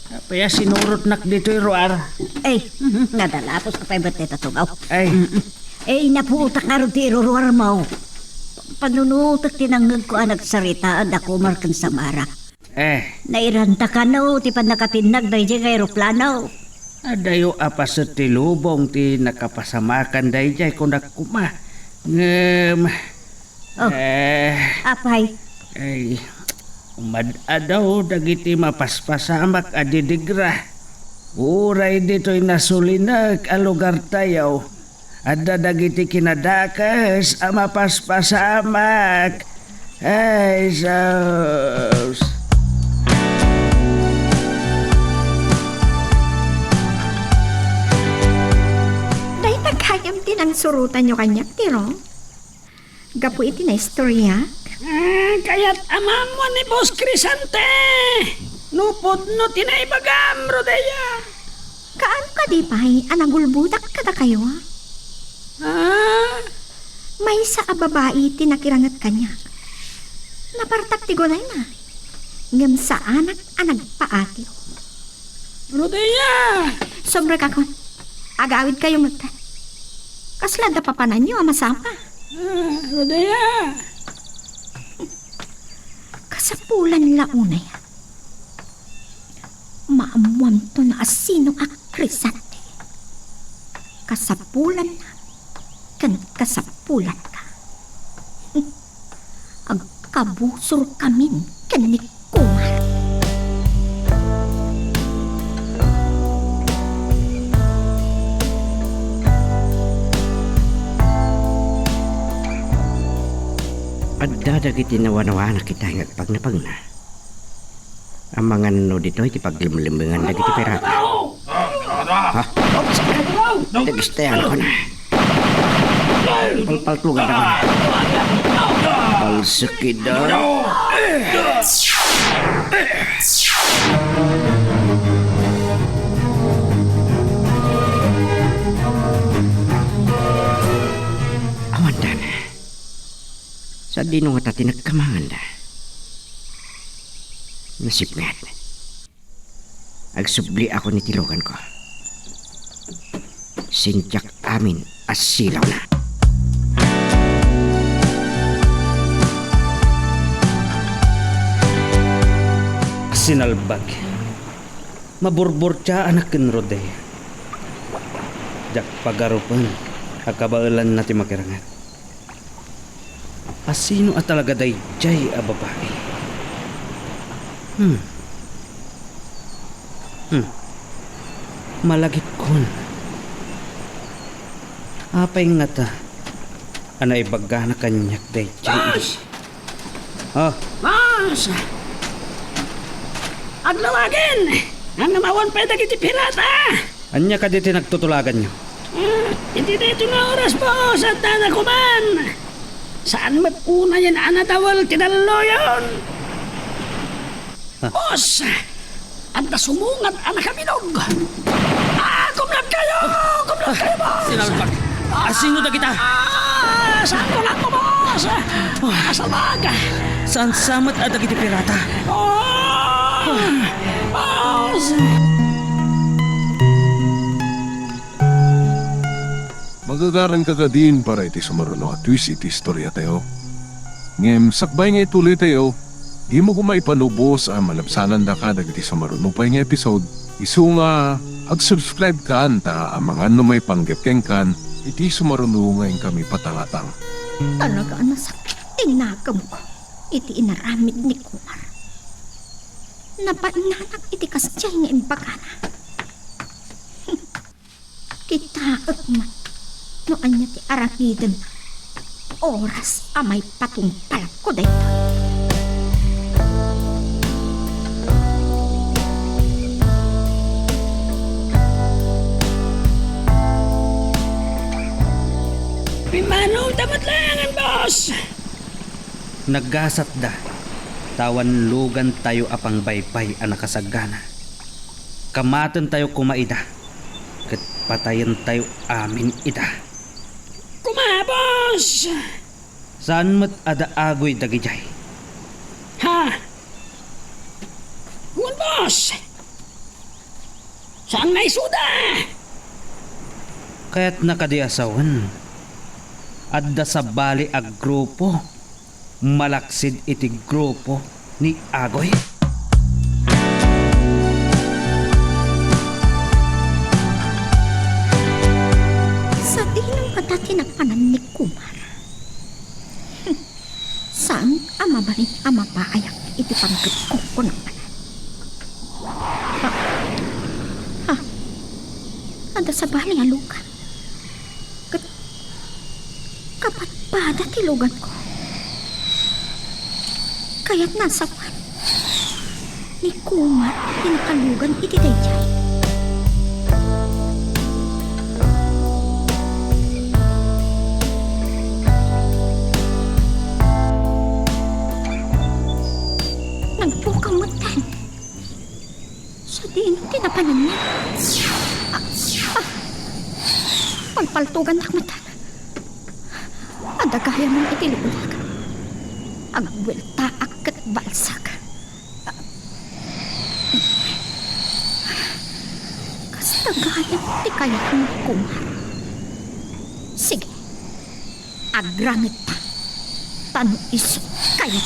Kaya sinurot nak dito ruar. Ay, nadalapos ka pa iba't neta tugaw. Ay, Ay, napuutak nga rin ti iruruar mo. Panunutak tinanggag ko anak sarita at ako markan sa mara. Nairanta ka no, ti pan nakatinag na dyan kay aeroplano. adayo apa sa ti lubong ti nakapasamakan dayjay kung nakuma. Ngem. Oh. Apay. Ay, umad-adaw dagiti mapaspasamak adidigra. Uray dito'y nasulinag a lugar tayaw. Adda dagiti kinadakas a mapaspasamak. Ay, sos. Day taghayam din ang surutan nyo kanya, Tirong. Gapo iti na istorya. Kaya't amamo ni Boss Crisante. Nupod no tinaibagam, Rodea. Kaan ka di pa'y anagulbudak kada kayo, ha? May sa babae tinakirangat kanya. Napartak ti gunay na. Ngam sa anak paati. Rodea. Sobra ka kon. Agawid kayo mata. Kasla da papanan nyo masama. Rodea. Kasapulan launay. Maamuam to na asino a Crisante. Kasapulan na. Kan kasapulan ka. Agkabusor kamin kan ni Kumar. Adda dagiti nawanawana kita nga pagnapagna. Ang mga no dito iti paglimlimangan dagiti pirata. Nagistayan ko na. Palpaltugan ako na. Balsakida. Awan na. Sa di nung nga tinagkamangan na. Nasip nga. Agsubli ako ni tilugan ko. Sinjak amin as silaw na. Sinalbag. Maburbur siya anak ken Rode. Jak pagarupan. Akabaalan natin makirangat. Asino at talaga day jay a babae? Malagip kon. Apay nga ta. Ana ibaga na kanyak day jay. Oh, Boss! Aglawagin! Ang namawan pa dagiti pirata! anya ka diti nagtutulagan nyo? Hindi na ito na oras, boss! At nanakuman! Saan mat una yan anatawal tinalo yun? Boss! Ang nasumungat anak kaminog! Kumlap kayo! Kumlap kayo, boss! Sinalbag! Asino na kita? Saan ko lang ko, boss? Asalag! Saan samat at dagiti pirata? Boss! Magagaran ka ka din para iti sumaruno at twist iti istorya tayo. Ngem, sakbay nga ituloy tayo, di mo kumaipanubos ang malabsanan da ka dagiti sumaruno pa nga episode. Isu nga, ag-subscribe ka anta ang mga numay panggepkeng kan, iti sumaruno ngayon kami patangatang. Talaga nasakit tinagam ko. Iti inaramid ni Kumar. Napainganak iti kasyay nga imbagana. Kitaag man. Noan niya ti aramiden. Oras amay patungpal ko dito. Pimanong tamatlangan, boss! Naggasat da. Tawan lugan tayo apang baybay ang nakasagana. Kamatan tayo kumaida. Kat patayan tayo amin ida. Kumabos! Saan mat ada agoy dagijay? Ha? Huwag, boss! Saan na isuda? Kaya't nakadiasawan. Adda sa bali ag grupo. Malaksid iti grupo ni Agoy. Sa dinong katati na panan ni Kumar. Saan ang mabaling ang mapaayak iti panggap ko ng panan? Ha? Anda sa bali ang lugan. Kapat pada ti lugan ko. Kaya't nasawan ni Kumar pinakalugan iti dayjay. Nagpukang matan sa din tinapanan niya. Palpaltugan na matan. Adagaya mong itilulag. Agwilta akat balsak. Kastagayang ti kaya kong Kumar. Sige. Agramit pa. Tano iso kaya.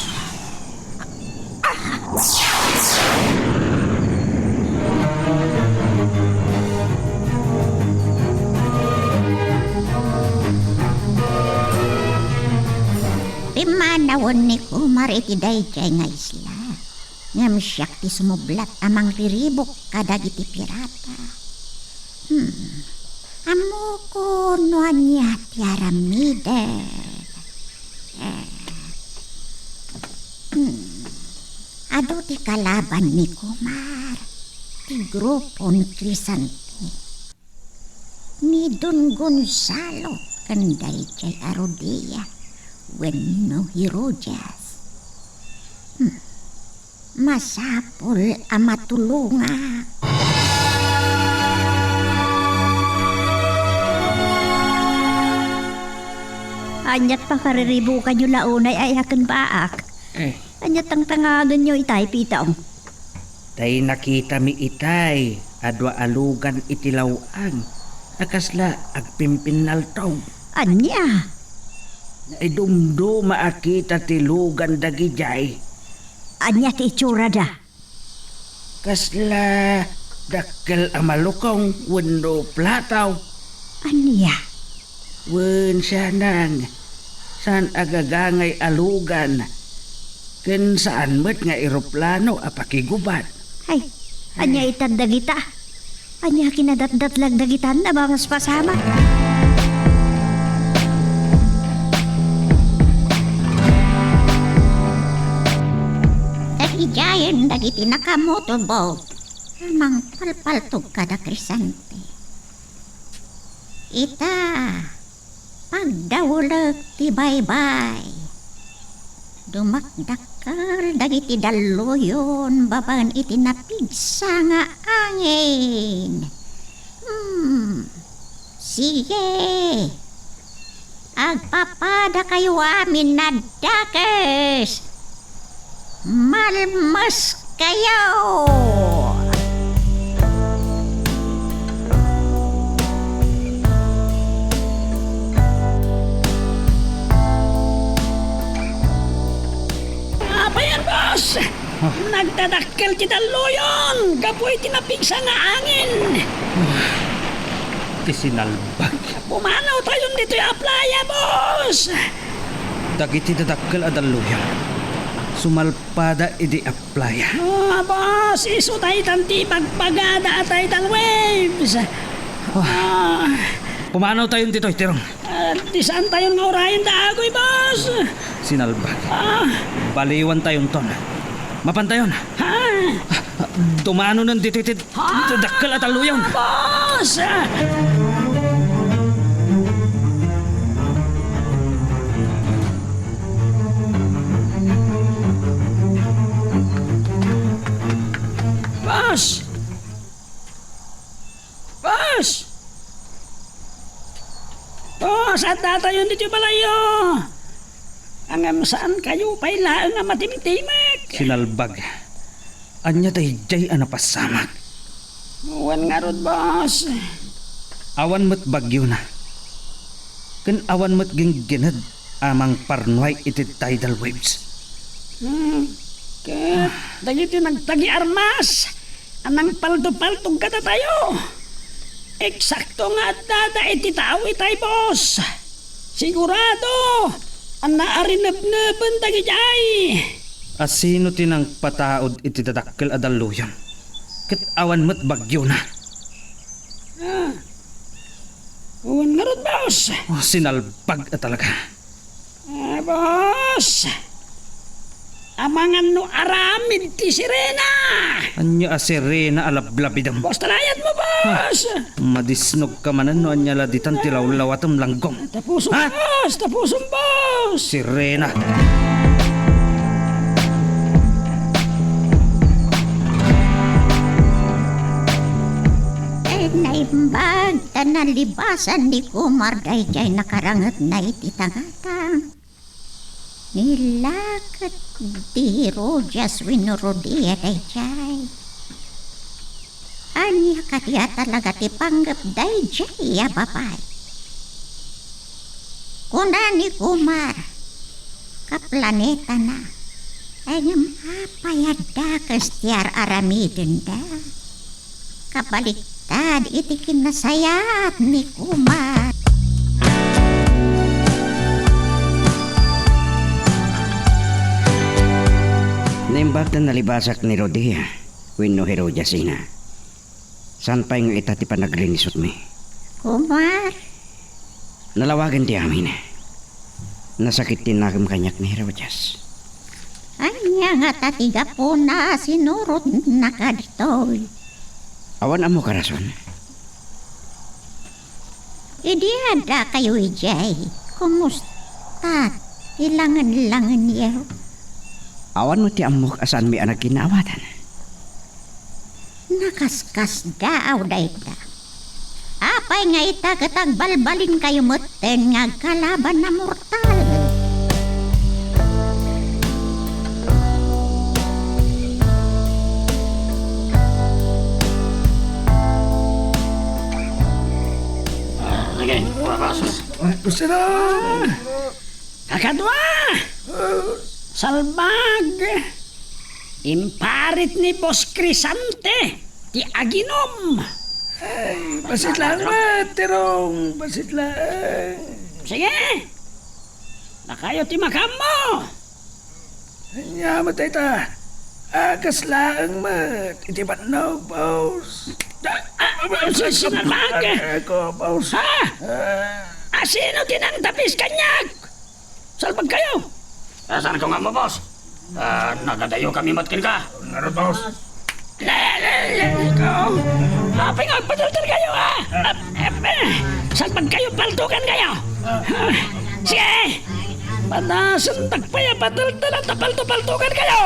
Pimanawon ni Kumar iti dayjay nga isla. Ngam siyak ti sumublat amang riribok kadagiti pirata. Amo ko noan niya ti aramiden. Ado ti kalaban ni Kumar. Ti grupo ni Crisante. ni Don Gonzalo kanday jay Arodea wenno Herodias. Masapol ang matulunga. Anyat pa kariribo kanyo launay ay hakan baak. Anyat ang tangagan nyo itay pitong. Tay nakita mi itay, adwa alugan itilawang. Akasla agpimpin naltaw. Anya? Ay dumdo maakita tilugan dagijay. Anya ti itsura da? Kasla dakkel amalukong wenno plataw. Anya? Wen siya nang. San agagangay alugan. Ken saan met nga eroplano apakigubat. Ay, anya itan dagita. Anya kinadatdat lang dagitan na ba mas pasama? Dagijayan dagiti nakamotorboat. Amang palpaltog kada Crisante. Ita, pagdawulag ti baybay. Dumakdakal dagiti daluyon babagan iti napigsa nga angin. Sige. Agpapada kayo amin na dakes. Malmas kayo. Boss! Nagdadakkel ti daluyon! Kapoy tinapigsa nga angin! Ti sinalbag. Pumanaw tayon dito yung playa, boss! Dagiti dadakkel adaluyan. Sumalpada idi aplaya. Boss! Iso tayo tanti pagpagada at tayo tal waves! Pumanaw tayo dito, Tirong. Di saan tayo nga orahin da agoy, boss? Sinalbag. Baliwan tayong ton. Mapantayon. Dumano ng dito iti dakkel at aluyon. Boss! Boss! Boss! Boss, at tatayon dito balayo. Ang saan kayo pailaan nga matimtimek? Sinalbag. Anya tayo jay anapasamak. Uwan nga rod, boss. Awan mo't bagyo na. Kan awan mo't ginginad amang parnoy iti tidal waves. Ket, dagiti nagtagi armas. Anang paldo-paltog ka na tayo. Eksakto nga at dada iti tao itay, boss. Sigurado. Ang naarinab-naban dagijay. Asino tinang pataod iti dadakkel adaluyon. Ket awan mo't bagyo na. Uwan nga rod, boss. Sinalbag talaga. Boss. Amangan no aramid ti sirena. Anya asirena alablabidam. Boss, talayat mo, boss. Madisnog ka manan no anya laditan tilawlawatam langgong. Tapusong, boss. Tapusong, boss. Sirena. Naimbag tanalibasan ni Kumar dayjay nakarangat na iti tangatang. Nilakat di Herodias winorodea dayjay. Anya kaya talaga ti panggap dayjay ya babay. Kuna ni Kumar kaplaneta na ay apayada kastiar aramidin da. Kabaliktad iti kinasayat ni Kumar. Naimbag na nalibasak ni Rodea, wenno Herodiasina. San pa yung itati pa naglinisot mi? Kumar, Nalawagan ti amin. Nasakit tinagam kanyak ni Herodias. anya nga tatiga po na sinurot na kaditoy. Awan amo karason. Idihada kayo, Ijay. Kumusta? Ilangan-langan niya. Awan mo ti amok asan mi anak ginawatan. Nakaskas daaw dayta. Apay nga ita katag balbalin kayo muten nga kalaban na mortal. Sige, pasok. Gusto na! Kakadwa! Salbag! Imparit ni Boss Crisante, ti aginom. Basit lang ba, Tirong? Basit lang. Sige! Nakayo ti makam mo! Nya matay ta. Agas lang mat. Iti batnaw, boss. Sinalbag! Ako, boss. Ha? Sino tinang tapis kanyag? Salbag kayo! Saan ko nga mo, boss? Nagadayo kami matkin ka. Ano, boss? Ikaw! Apay nga, padaltal kayo ha! Salbag kayo, paltukan kayo! Sige! Panasuntak pa yan, padaltal at paltukan kayo!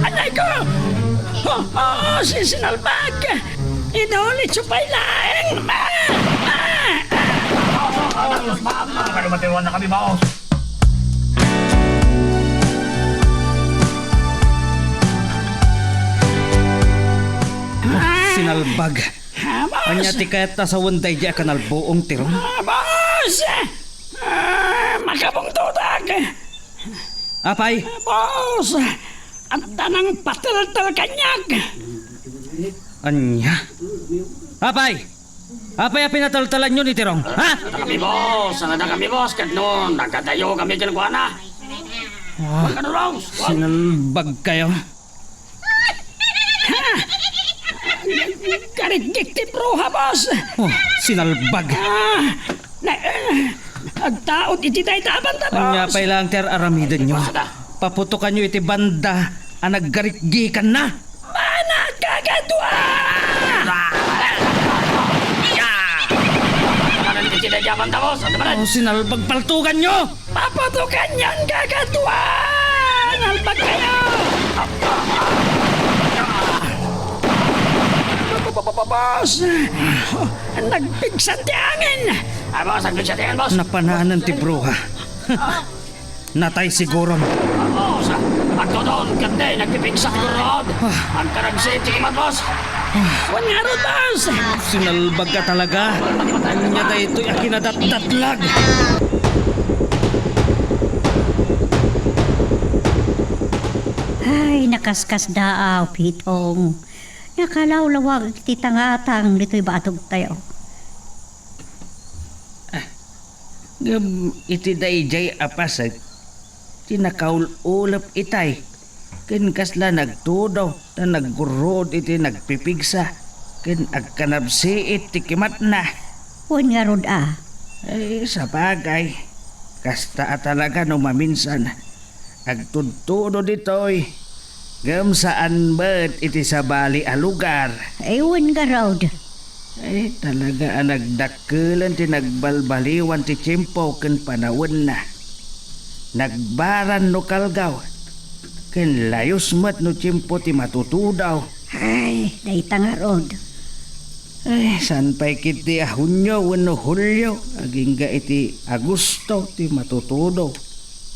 Anay ko! Si Sinalbag! Inulit supay laeng! Ano matiwan na kami, boss? Sinalbag. Anya ti kayat ta sa wanday di akan albuong Tirong. Boss! Makabong tutak! Apay, Boss! At tanang pataltal kanyag! anya. Apay! Apay a pinataltalan nyo ni Tirong, ha? Kami, boss. Sanada kami, boss. Kat noon, nagadayo kami kinagawa na. Huwag ka na, boss. Sinalbag kayo. Karigik ti bruha, boss! Oh, sinalbag. Agtaot iti day taban ta, Anya boss! pay lang ter aramidan nyo. Paputukan nyo iti banda ang naggarikgikan na. Mana kagadwa! Ano nito sinadyapan ta, boss? Ano ba Oh, sinalbag paltukan nyo. Paputukan yan, kagadwa! Nalbag kayo! Boss! Nagpigsan ti angin! boss, ang siya tingin, boss. Napananan ti bruha. Natay siguro. Boss, ang totoo, ganda, nagpipigsa ko rood. Ang karagsi, tingin, boss. Huwag nga ron, boss! Sinalbag ka talaga. Anya da ito'y akinadat-datlag. Ay, nakaskas daaw, Pitong. Nakalawlawag titangatang nito'y batog tayo. Iti dayjay apasag. Tinakaululap itay. Ken kasla nagtudaw na naggurod iti nagpipigsa. Ken agkanabsiit ti kimat na. Huwag nga ron Ay, sa bagay. Kasta talaga no maminsan. Agtudtudo ditoy. Gam saan ba't iti sa bali a lugar. Ewan nga raw. Ay, talaga ang nagdakulan ti nagbalbaliwan ti tiyempo ken panawon na. Nagbaran no kalgaw. Ken layos mat no tiyempo ti matutudaw. Ay, dayta nga ron. Ay, san pa'y kiti a Hunyo wano Hulyo. Aging ga iti Agosto ti matutudaw.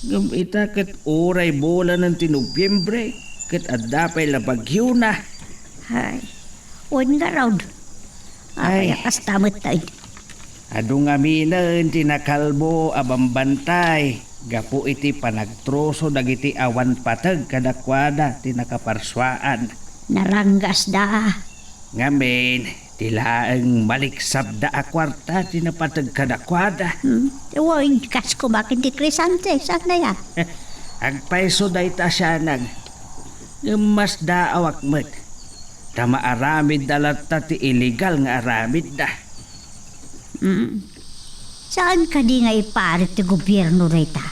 Gam ita ket oray bola ng ti Nobyembre. Ket adda pa'y labagyo na. Ay, huwag nga raw. Ay, kastamot tayo. Adung aminan ti nakalbo abambantay. Gapu iti panagtroso dagiti awan patag kadakwada ti nakaparswaan. Naranggas da. Ngamin, tilaang maliksab da a kwarta ti napatag kadakwada. Huwag kas kumakin ti Crisante. Saan na yan? Agpaiso da ita siya nag. Mas daawak mat. Tama aramid dalata ti illegal nga aramid da. Saan ka di nga iparit ti gobyerno rita?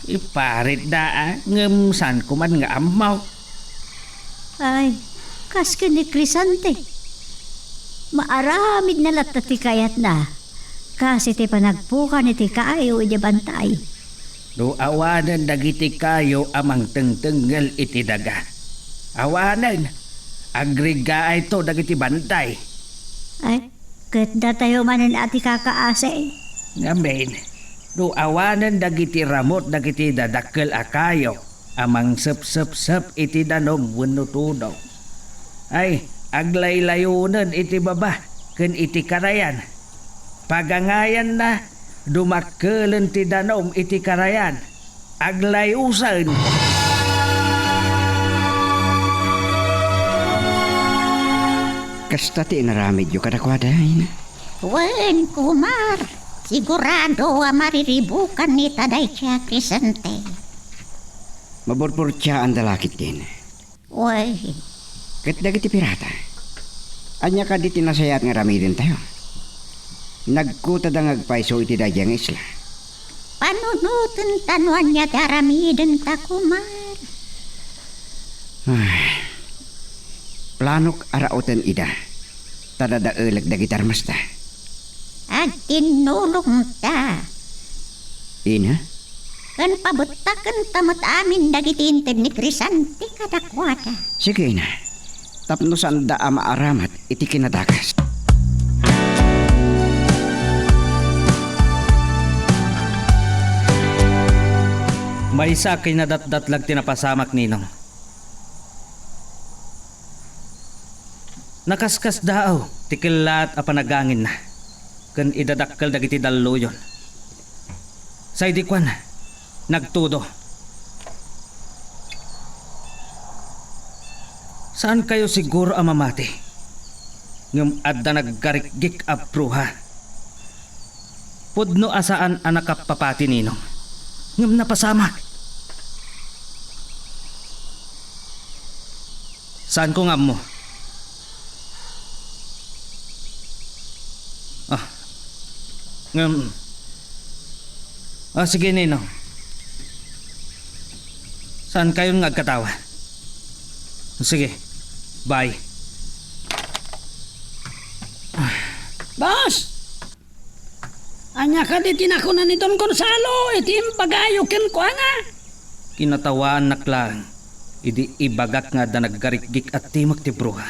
Iparit da ngem san kuman nga amaw. Ay, kas ka ni Crisante. Maaramid na latati kayat na. Kasi ti panagpukan iti kaayo iti bantay. Do awanan dagiti kayo amang tengtengel iti daga. Awanan, agriga ito dagiti bantay. Ay, ket da tayo manin ati kakaase. Ngamen, do awanan dagiti ramot dagiti dadakkel a kayo amang sep iti danom wenno tudaw. Ay, aglaylayunan iti baba ken iti karayan. Pagangayan na, dumakkelen ti danom iti karayan. Aglayusan. Kasta ti inaramid yu kadakwadain. Wen, kumar. Sigurado mariribukan ni Taday siya, Crisante. Maburpur siya ang dalakit din. Uy, Ket dagiti pirata. Anya ka di tinasayat nga ramidin tayo. Nagkuta da ngagpaiso iti dadyang isla. panunutan tanuan niya taramiden ta, kumar. Planok arautan ida. Tadadaulag dagiti armasta. At tinulong ta. Ina? Kan pabutakan tamat amin dagiti inted ni Crisante kadakwada. Sige ina. Tapno sanda ama aramat iti kinadakas. May isa kinadatdatlag tinapasamak ninong. Nakaskas daaw, tikilat a panagangin na. Kan idadakkel dagiti dalluyon. Say di kwan, nagtudo. Saan kayo siguro amamati? Ngam adda naggarikgik a bruha. Pudno asaan anak kapapati ninong. Ngam napasamak. Saan ko ngam mo? Ngam. Sige ninong. Saan kayo nagkatawa? Sige. Bye. Boss! Anya ka di tinakunan ni Don Gonzalo, iti pagayokin ko nga. Kinatawaan naklang. Idi ibagak nga da naggarikgik at timag ti bruha.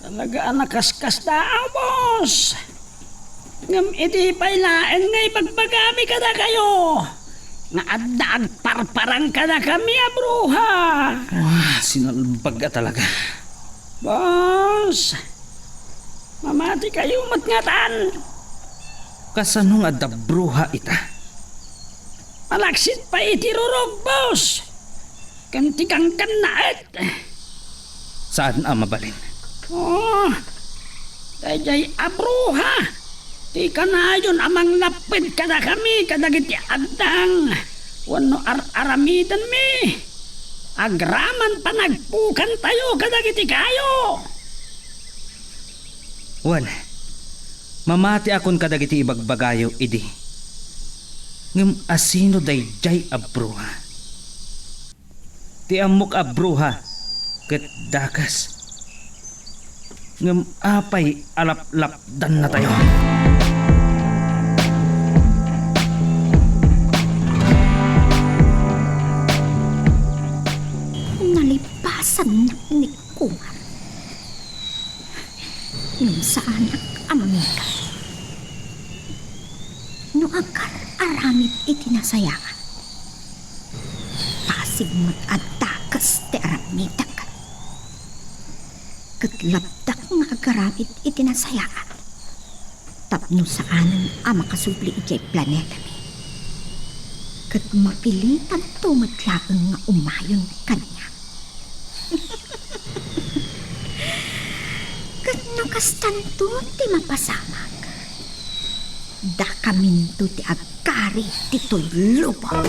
Talaga nakaskas daaw, boss. Ngam iti pailaan nga ipagbagami ka na kayo. Nga adda agparparang ka na kami, bruha. Sinalbag talaga. Boss, mamati kayo matngatan. Kasanong adda bruha ita? Malaksit pa iti rurog, boss. Kantikang kanaet. Saan ang mabalin? Oh, dayay abruha. Di ka na yun amang lapid kada kami kadagiti adang. Wano aramidan mi. Agraman pa nagpukan tayo kadagiti kayo. Wan, mamati akon kadagiti ibagbagayo idi. Ngem asino dayjay abruha. Ti amok abruha ket dakas. Ngem apay alap-lapdan na tayo. Nalipasan ni Kumar. Nung saan amamika. Nung agar aramid itinasayangan. Pasig mag-adakas ti aramidak. Katlabdak nga agaramid itinasayangan. Tapno saan ang makasubli ijay planeta mi. Kat mapilitan tumatlagang nga umayon kanya. Kat nakastanto ti mapasamag. Da kaminto ti agkari tito'y lupa.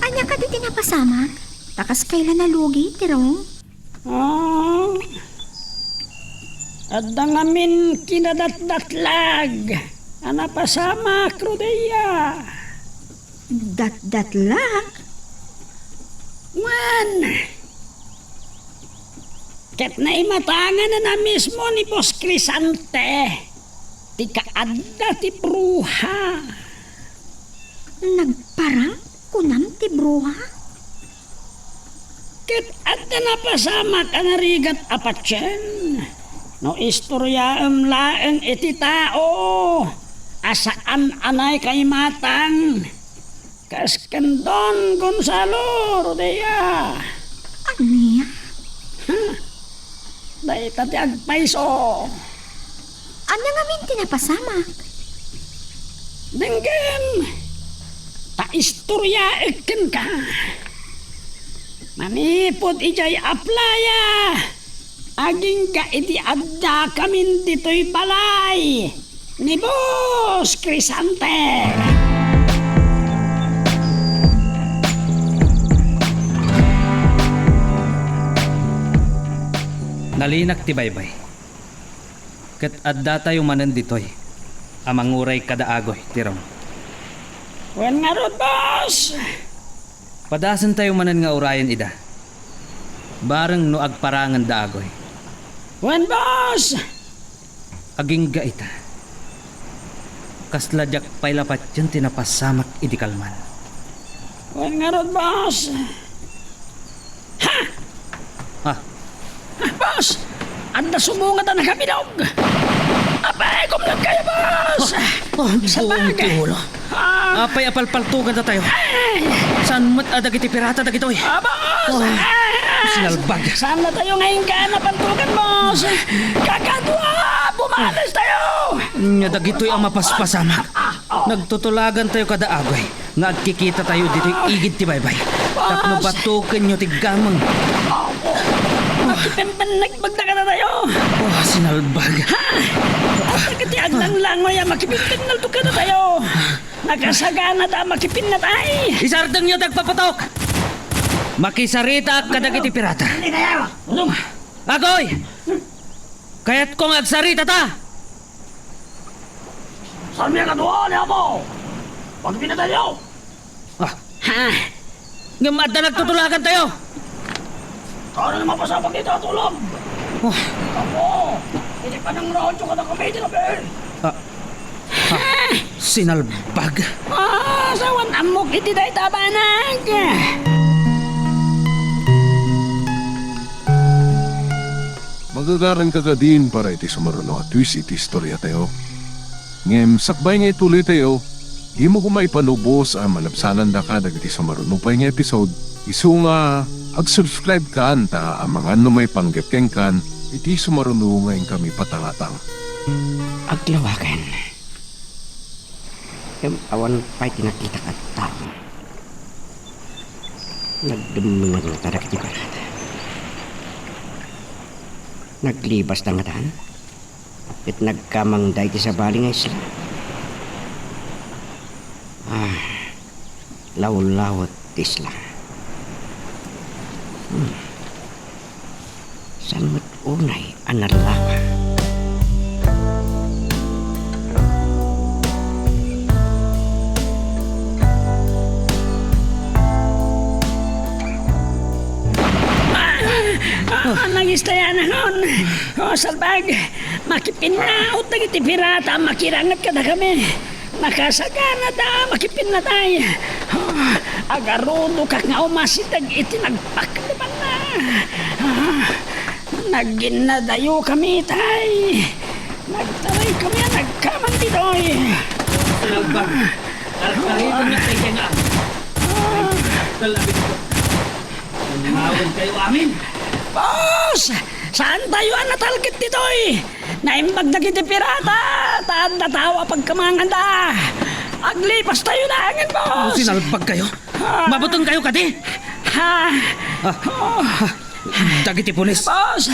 Anya ka di tinapasamag? Takas kailan nalugi, tirong? Oh, adda ngamin kinadatdatlag. Anapasama, Crudeya. Dat-datlag? Wan, Ket naimatangan na mismo ni Boss Crisante. Ti kaadda ti bruha. Nagparang kunam ti bruha? Ket adda na pasama ka narigat apatyen. No istoryaem laeng iti tao. Asaan anay kay matang. Kasken Don Gonzalo Rodea. Aniya? Day tati agpaiso. Anya nga min tinapasamak? Denggen. Ta istorya eken ka. Manipod ijay aplaya. Aging ka iti adda kamin dito'y balay. Ni Boss Crisante. Nalinak ti baybay. Ket adda tayo manan ditoy. Amang uray kadaagoy, tirong. Wen nga rod, boss. Padasan tayo manan nga urayan ida. Bareng no agparangan daagoy. Wen, boss. Aging ga ita. Kasladyak pay lapat yan tinapasamak idi kalman. Wen nga rod, boss. Ah, Boss, anda sumungat na nakabinog. Apay, kumlag kayo, boss. Sa bagay. apay apalpaltugan na tayo. Saan mo't adagiti pirata dagitoy? Boss. Sinalbag. Saan na tayo ngayon ka napantugan, boss? Kakadwa, pumalas tayo. Nya dagitoy ang mapaspasamak. Nagtutulagan tayo kada agay. Nga agkikita tayo dito igid ti baybay. Tapno batukan nyo ti gamang. Makipimpan nagbagda ka na tayo. Oh, sinalbag. At nagkatiag lang lang mo yan, makipimpan na ka na tayo. Nakasagana ta, makipin na tayo. Isardang nyo dagpapatok. Makisarita kadagiti pirata. Hindi kayo. Ulong. Agoy! Kaya't kong agsarita ta! Saan niya katuwa niya mo? Pagpina tayo. Ah, Ha? ngayon na nagtutulagan tayo! Kaya na mapasapag dito at tulog. Oh, Ako, hindi pa ng radyo ka na kami tinapin. sinalbag. Sawan amok iti day tabanag. Magagaran ka din para iti sumaruno at twist iti istorya tayo. Ngem, sakbay nga ituloy tayo. Imo ko may panubos ang malabsanan da ka dagiti sumaruno pa nga episode. Isu nga, ag-subscribe ka anta ang mga may panggapkeng kan iti sumaruno ngayon kami patangatang. Aglawagan. Awan pa'y tinakita ka tao. Nagdumungan nga tadak iti parada. Naglibas na nga taan. At nagkamang dahi ti sa bali nga isla. Law-lawat ti isla. Saan mo't unay anarlawa? Nangistaya na nun. Salbag, makipinaot na iti pirata, makirangat ka na kami. Nakasagana da, makipin na tayo. Agarudo ka nga umasitag iti nagpakliman na. Naginadayo kami tay. Nagtaray kami, nagkaman ditoy. Sinalbag. Alkarito niya tayo nga. Talabit ko. Umawag kayo amin. Boss! Saan tayo ang natalgit ditoy? Naimbag na kiti pirata! Taan na tawa pagkamanganda! Aglipas tayo na angin, boss! Sinalbag kayo? Mabutong kayo kadi? Ha? Dagiti pulis. Boss!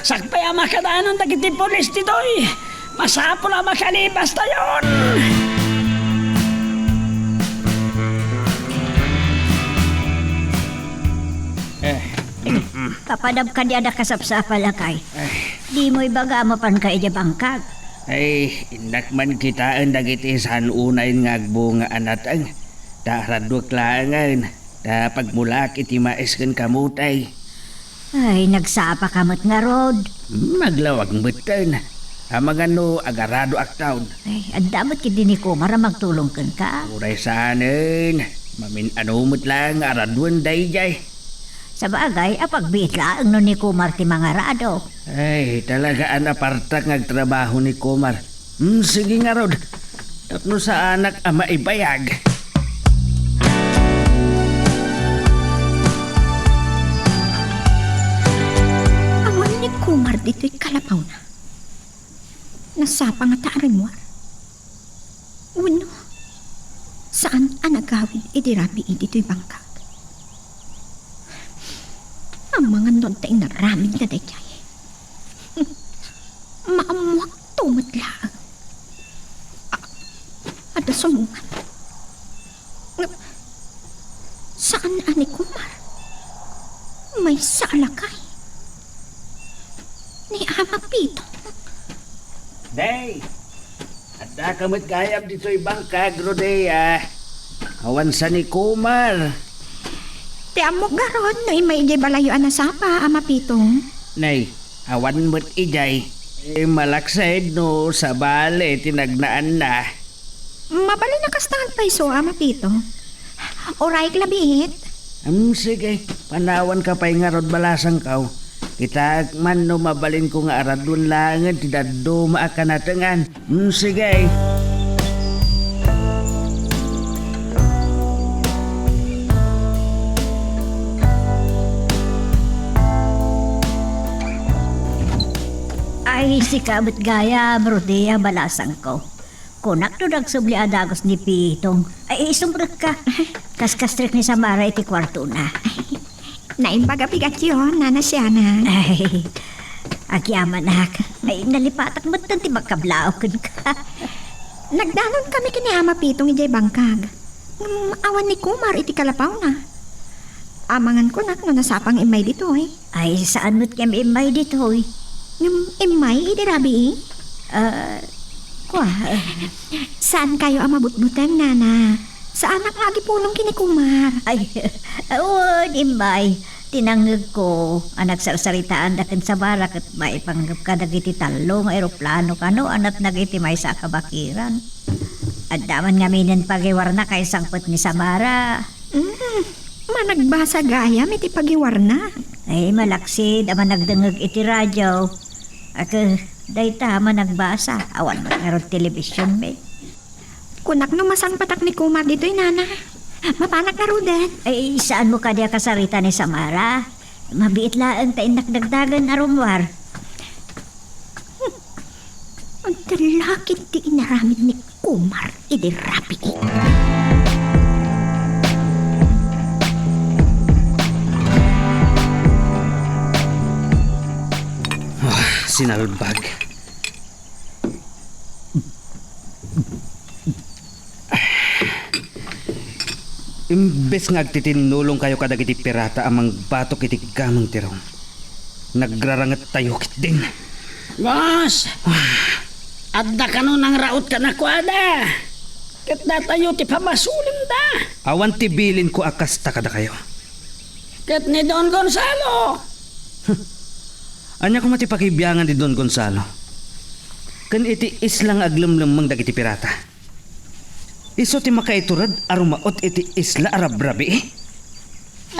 Sakpay ang makadaanon na kiti polis ditoy! Masapo na makalipas tayo! Kapadab ka di ada kasapsapa lakay. Di mo ibaga mo pan ka iti bangkag. Ay, indakman kitaan dagiti saan unay nga agbunga anatang. Da radwak laangan. Da pagmulak iti maesken kamutay. Ay, nagsapa kamot nga rod. Maglawag betan. Amang ano, agarado ak taon. Ay, ang dapat kiti ni Kumar ang magtulong kan ka. Uray saanin. Mamin anumot lang, araduan dayjay. Sa bagay, apagbiit lang no ni Kumar ti mga rado. Ay, talagaan apartak ngagtrabaho ni Kumar. Sige nga rod. Tapno sa anak ama ibayag. Awan ni Kumar dito'y kalapaw na. Nasapa nga taarimwar. Uno, saan ang nagawid idirabi dito'y bangkag? Ang mga nontay na ramid na dayjay. Maamuak tumot lang. Ada sumungan. Saan ani Kumar? May salakay. Ni Ama Pito. Day! Ada kamot gayam dito'y bangkag, Rodea. Awan sa ni Kumar. Ti amok garon no may ijay balayo na sapa, Ama Pitong. Nay, awan mo't ijay. Malaksaid no, sa bale, tinagnaan na. Mabali na kastahan pa iso, Ama Pito. Oray klabit. Sige, panawan ka pa'y nga rod balasang kaw. Kita man no mabalin ko nga aradun langan, tidado maakanatangan. Sige. Ay, si kabit gaya, Rodea, balasang ko. Kunak to nagsubli adagos ni Pitong. Ay, isumbrot ka. Kas-kastrik ni Samara iti kwarto na. Naimbaga-bigat yun, Nana Siana. Ay, agyaman nak. Ay, nalipatak mo tanti magkablao kun ka. Nagdanon kami kini Ama Pitong ijay bangkag. Awan ni Kumar iti kalapaw na. Amangan ko nak no nasapang imay dito eh. Ay, saan mo't kami imay dito eh? Imay idirabi eh. Kwa, Saan kayo ang mabutbutang, Nana? Saan ang agi pulong kini Kumar? ay, awon, imay. Tinanggag ko, anak sarsaritaan dakin sa barak at maipanggap ka dagiti talong aeroplano kano anat nagiti may sa kabakiran. At daman nga minin pagiwar na kay sangpot ni Samara. Managbasa gaya, iti pagiwar na. Ay, malaksid, ama nagdangag iti radyo. Ako, day tama nagbasa. Awan mo nga telebisyon, may. Kunak no masang patak ni Kumar dito'y Nana. Mapanak na rudet. Ay, saan mo ka diya kasarita ni Samara? Mabiit laang tayo nakdagdagan arumwar. Ang talakit di inaramid ni Kumar, idirapi eh. Sinalbag. Imbes nga agtitinulong kayo kadagiti pirata amang batok iti gamang tirong. Nagrarangat tayo kit din. Boss! Adda ka nun ang raot ka na kwada. Kat na tayo ti pamasulim da. Awan tibilin ko akasta kada kayo. Kat ni Don Gonzalo. Anya ko matipakibiyangan di Don Gonzalo. Kan iti islang aglamlamang dagiti pirata. Iso ti makaiturad arumaot iti isla arabrabi eh.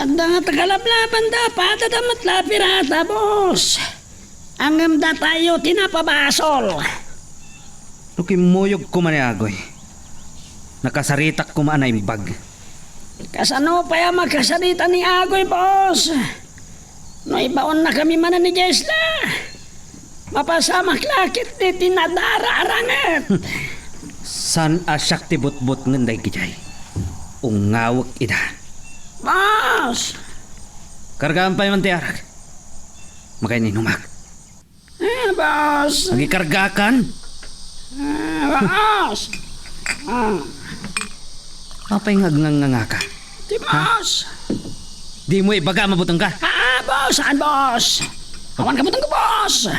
Adda nga tagalablaban da patadamat la pirata, boss. Angam da tayo tinapabasol. Nukimuyog ko maniagoy. Nakasaritak ko maanay bag. Kasano pa ya magkasalita ni Agoy, boss? No ibaon na kami man ni Jesla. Mapasamak lakit ni tinadara arangat. San asyak ti butbut ngenday gijay. Ungawak ida. Boss! Kargaan pa man ti arak. Makay ninumak. Boss! Nagikargakan. Boss! Apay ngagnganga ka. Di boss! Di mo ibaga mabutang ka. Boss! Saan, boss? Awan ka butang ko, boss!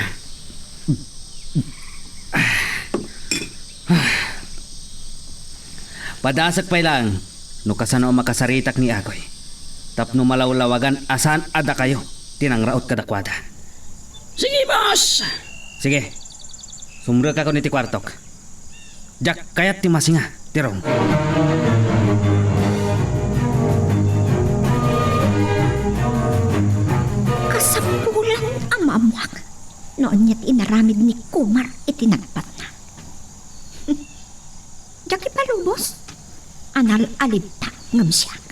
Padasak pa'y lang. No kasano makasaritak ni Agoy. Tapno malawlawagan asan ada kayo. tinangraot kadakwada. Sige, boss. Sige, sumra ka ko ni ti kwartok. Jak kayat ti masinga, tirong. Kasampulan ang maamwak. Noon niya't inaramid ni Kumar itinagpat na. Jaki palubos, anal alibta ngam siyang.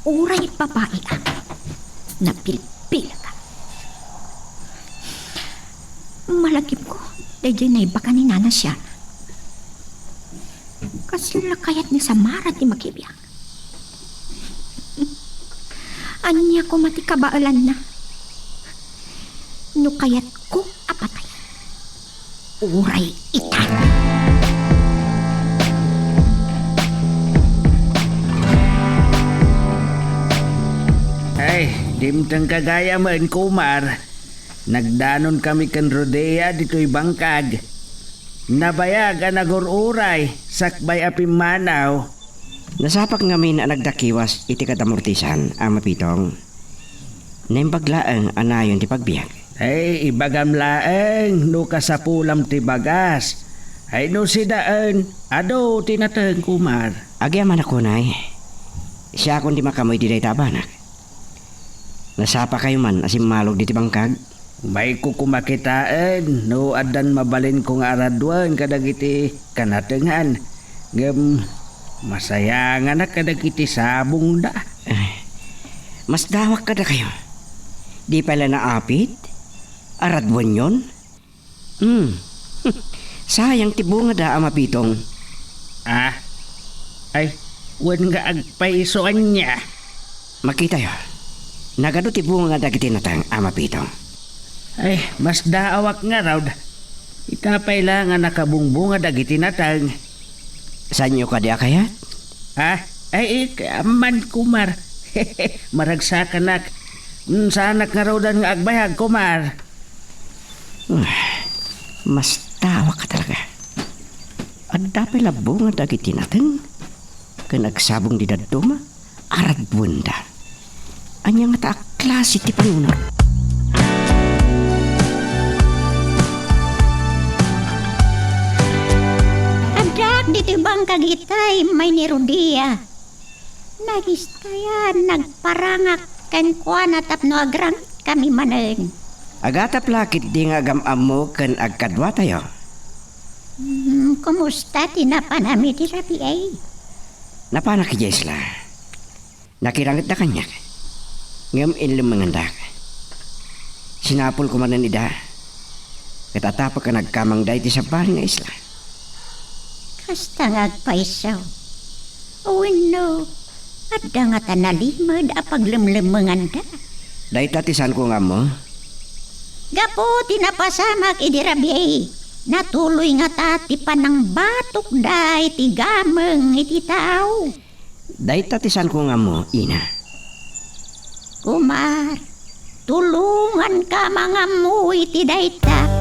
Uray babae ang napilpil ka. Malagip ko, dahil na iba ka ni Nana siya. Kasla kayat ni Samara ti makibiyang. Anya ko matikabaalan na. No kayat ko apatay. Uray itan. Ay, dimtang kagaya man, Kumar. Nagdanon kami kan rodea dito'y bangkag. Nabayag ang nagururay, sakbay apim manaw. Nasapak ngamin ang nagdakiwas iti kadamortisan, Ama Pitong. Naimbaglaang anayon ti pagbiyak. Ay, ibagam laeng, no kasapulam ti bagas. Ay, no sidaan, ado tinateng, Kumar. Agyaman ako, Nay. Siya akong di makamoy di day tabanak. Nasapa kayo man asim malog di ti bangkag. May kukumakitaan, no adan mabalin kong aradwan kadagiti kanatengan. Ngem, masayangan na kadagiti sabong da. Mas dawak kada kayo. Di pala naapit? Aradwan yon? Sayang ti bunga da, Ama Pitong. Ah, ay, wan nga agpaisoan niya. Makita yo. Nagado ti bunga da kiti natang, Ama Pitong. Ay, mas daawak nga raw. Itapay lang nga nakabungbunga dagiti natang. Saan nyo ka di kaya? Ah, ay, aman, Kumar. Maragsakan nak. Sanak nga raw dan nga agbayag, Kumar. Mas tawa ka talaga. At dapay labunga dagiti natang. Kanagsabong di daduma, arad bunda. Anya nga ta klase ti panunod. Dito bang kagitay may ni Rodia. Nagistayan, nagparangak kan kuana tapno agrang kami maneng. Agatap lakit di nga gamam mo kan agkadwa tayo. Kumusta tinapanami ti Rabi ay? Napanak ki Jesla. Nakirangit na kanya. Ngam inlim mangandak. Sinapol ko manan ida. Katatapak ka nagkamang day ti sa baling nga isla. Kasta nga agpaisaw. Oh no, at nga tanalimod a paglimlimangan da. Day tatisan ko nga mo. Gapo, tinapasamak idirabi. Natuloy nga tati pa ng batok day ti gameng iti tao. Day tatisan ko nga mo, Ina. Kumar, tulungan ka mga mo iti dayta.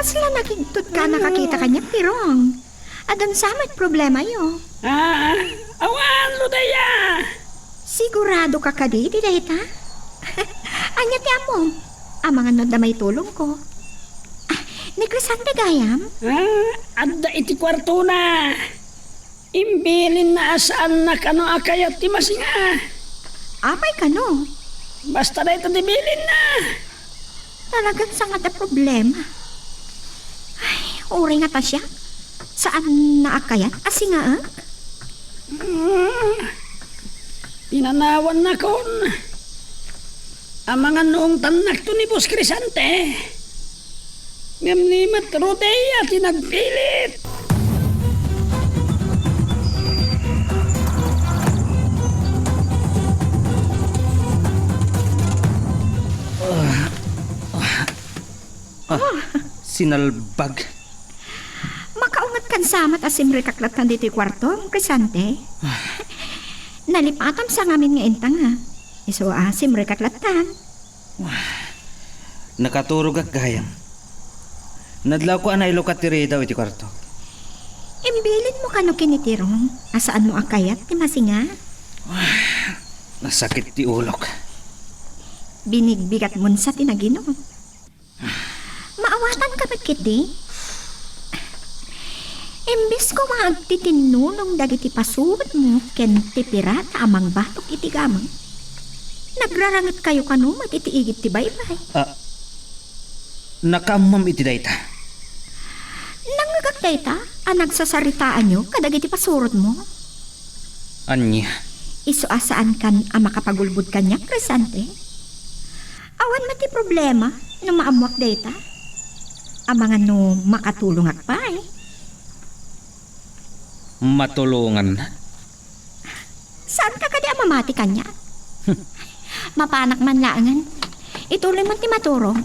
Kasla nakigtut ka nakakita kanya pirong. Adan samat problema yo. Awan, Rodea. Sigurado ka kadi, di dahita? Anya ti amom. Ang mga nod na may tulong ko. Negresante gayam? Adda iti kwarto na. Imbilin na asaan na kano akayat ti masinga. Apay ka no? Basta na ito dibilin na. Talagang sangat na problema. Uri nga ta siya? Saan naakayat? Asi nga Tinanawan na kon. Ang mga noong tanak to ni Boss Crisante. Ngamnimat Rodea tinagpilit. Sinalbag. Makaungat kan samat asim rekaklatan dito yung kwarto, Crisante. Nalipatam sa ngamin nga intang ha. Iso asim rekaklatan. Nakaturog ak gayam. Nadlaw ko anay lukat tiri daw iti kwarto. Imbilin mo kano kinitirong. Asaan mo akayat ti masinga? Nasakit ti ulok. Binigbigat mo sa tinagino. Maawatan ka ba't kiti? Imbis ko maagtitinulong dagiti pasurot mo ken ti pirata amang batok iti gamang. Nagrarangat kayo kano matitiigit ti baybay. Nakamam iti dayta. Nangagak dayta, nagsasaritaan nyo kadagiti pasurot mo. Anya? Iso asaan kan ang makapagulbud kanya, Crisante? Awan mati problema no maamuak dayta. Amangan no makatulong at pa eh. Matulungan. Saan ka kadi amamati kanya? Mapanak man laangan. Ituloy man ti maturong.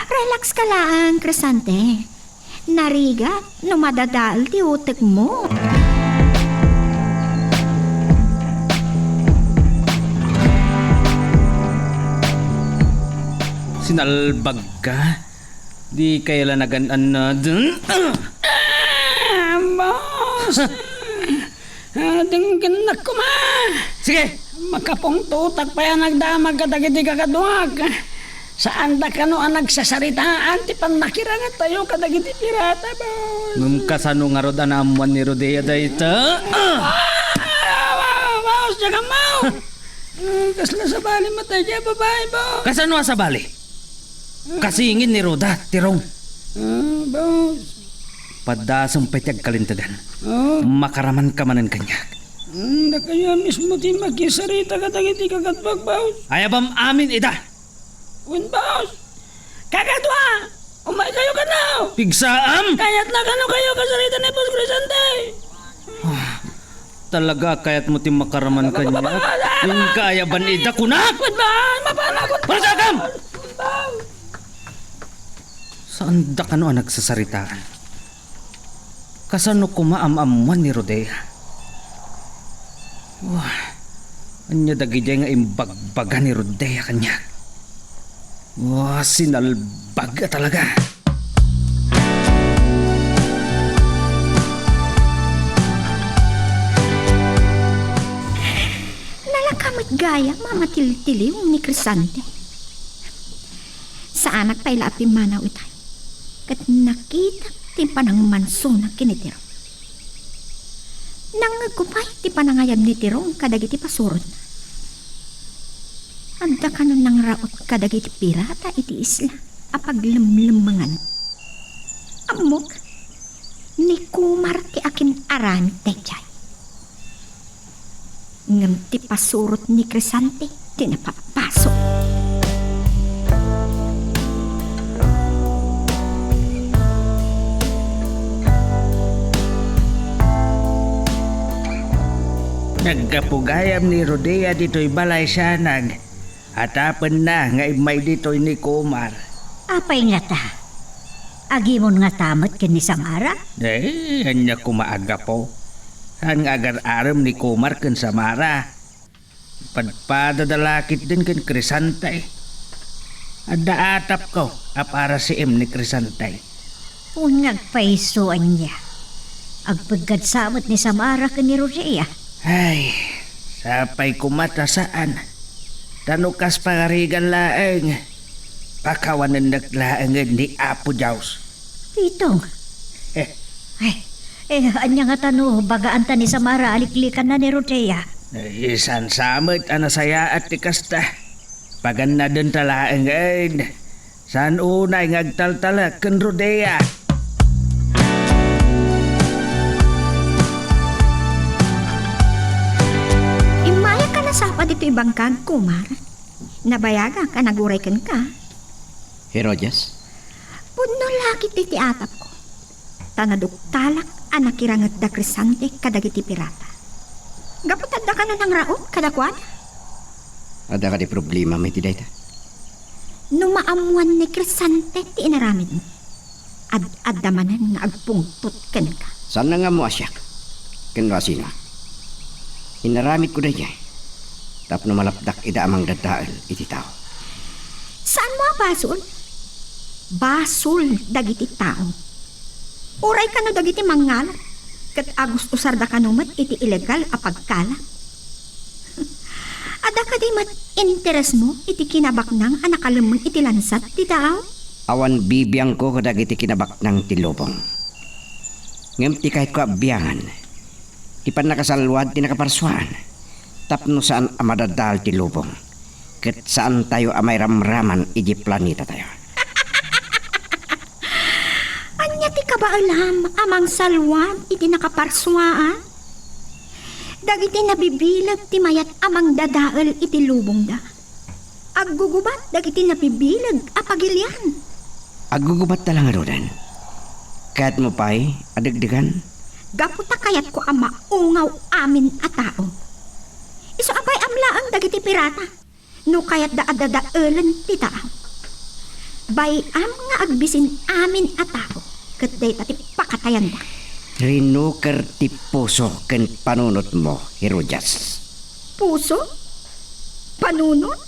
Relax ka lang, Crisante. Nariga, no madadal ti utek mo. Sinalbag ka? Di kailan nagan-an na dun? Boss! Dinggan na ko ma! Sige! Makapong tutak pa yan nagdamag ka dagiti kakaduag. Saan da ka no ang nagsasaritaan ti panakirangat tayo kadagiti pirata, boss? Nung kasano nga rod anamuan ni Rodea dayta? Boss, jaga mau! Kasla sa bali matay dyan, babae, boss! Kasano sa bali? Kasingin ni Roda, tirong. Boss. Padasang petyag kalintagan. Oh. Makaraman ka manan kanya. Da kaya mismo ti makisarita ka dagiti kakatbag, boss. Ayabam amin ida. Win, boss! Kakadwa! Umay kayo ka na! Pigsaam! Kaya't na kano kayo kasarita ni Boss Crisante! Talaga kaya't mo ti makaraman kanya. Yung kaya ban ida kunak! Win, boss! Mapanakot! Palasagam! Boss! Saan da kano ang nagsasaritaan? Kasano kumaam-amuan ni Rodea? Wah, anya dagiti nga imbagbaga ni Rodea kanya. Wah, sinalbaga talaga. Nalakamit gaya mamatil-tiliw ni Crisante. Sa anak pa'y lapi manaw itay. Kat nakita ti panang manso na kinitiro. Nangagkupay ti panangayam ni tirong kadagiti pasurot na. Anda ka nun nang raot kadagiti pirata iti isla apaglemlemangan. Amok ni kumar ti akin aran tejay. Ngam ti pasurot ni Crisante ti napapasok. Nagkapugayam ni Rodea dito'y balay siyanag. Hatapan na nga imay dito'y ni Kumar. Apay nga ta? Agimon nga tamat ken ni Samara? Hanya kumaaga po. Han nga agar-aram ni Kumar ken Samara. Padpadadalakit din ken Crisante. Adda atap ko apara si M ni Crisante. Ungag paisuan niya. Agpagkad samot ni Samara ken ni Rodea. Ay, sapay kumata saan. Tanukas pangarigan laeng. Pakawanan naglaengan ni Apo Jaws. Pitong. Anya nga tano, bagaan ta ni Samara aliklikan na ni Rodea. Isan samot anasaya at tikasta. Pagan na dun talaengan. San unay ngagtaltala ken Rodea. Nasapa dito ibang kag, Kumar. Nabayaga ka, naguray ka. Herodias? Puno lagi ti atap ko. Tanaduktalak anak kirangat da Crisante kadagiti pirata. Gaputad da ka na ng raot kadakwad? Ada ka di problema may tiday ta? Numaamuan ni Crisante ti inaramid mo. Ad-adamanan nga agpungtot ken ka. Saan na nga mo asyak? Kanwasi nga. Inaramid ko na yan. Tapno malapdak ida amang dadaal iti tao. Saan mo apason? basol dagiti tao. Uray kano dagiti mangalat, ket agos usarda kanumat iti ilegal a pagkala. Ada ka di mat interes mo iti kinabaknang anakalamang iti lansat ti tao? Awan bibiyang ko kadagiti kinabak ng tilubong. Ngem ti kahit ko abiyangan, ti pan nakasalwad ti nakaparswaan, tapno saan amadadal ti lubong, ket saan tayo amay ramraman iti planeta tayo. Anya ti kabaalam amang salwan iti nakaparswaan? Dagiti nabibilag ti mayat amang dadael iti lubong da. Aggugubat dagiti nabibilag a pagilyan. Agugubat talang arudan. Kahit mo pa'y adagdagan. Gaputa kayat ko ama ungaw amin a tao. Iso apay amlaang dagiti pirata. No kayat da adadaelan ti tao. Bayam nga agbisin amin a tao. Ket day tati pakatayan da. Rinuker ti puso ken panunot mo, Herodias. Puso? Panunot?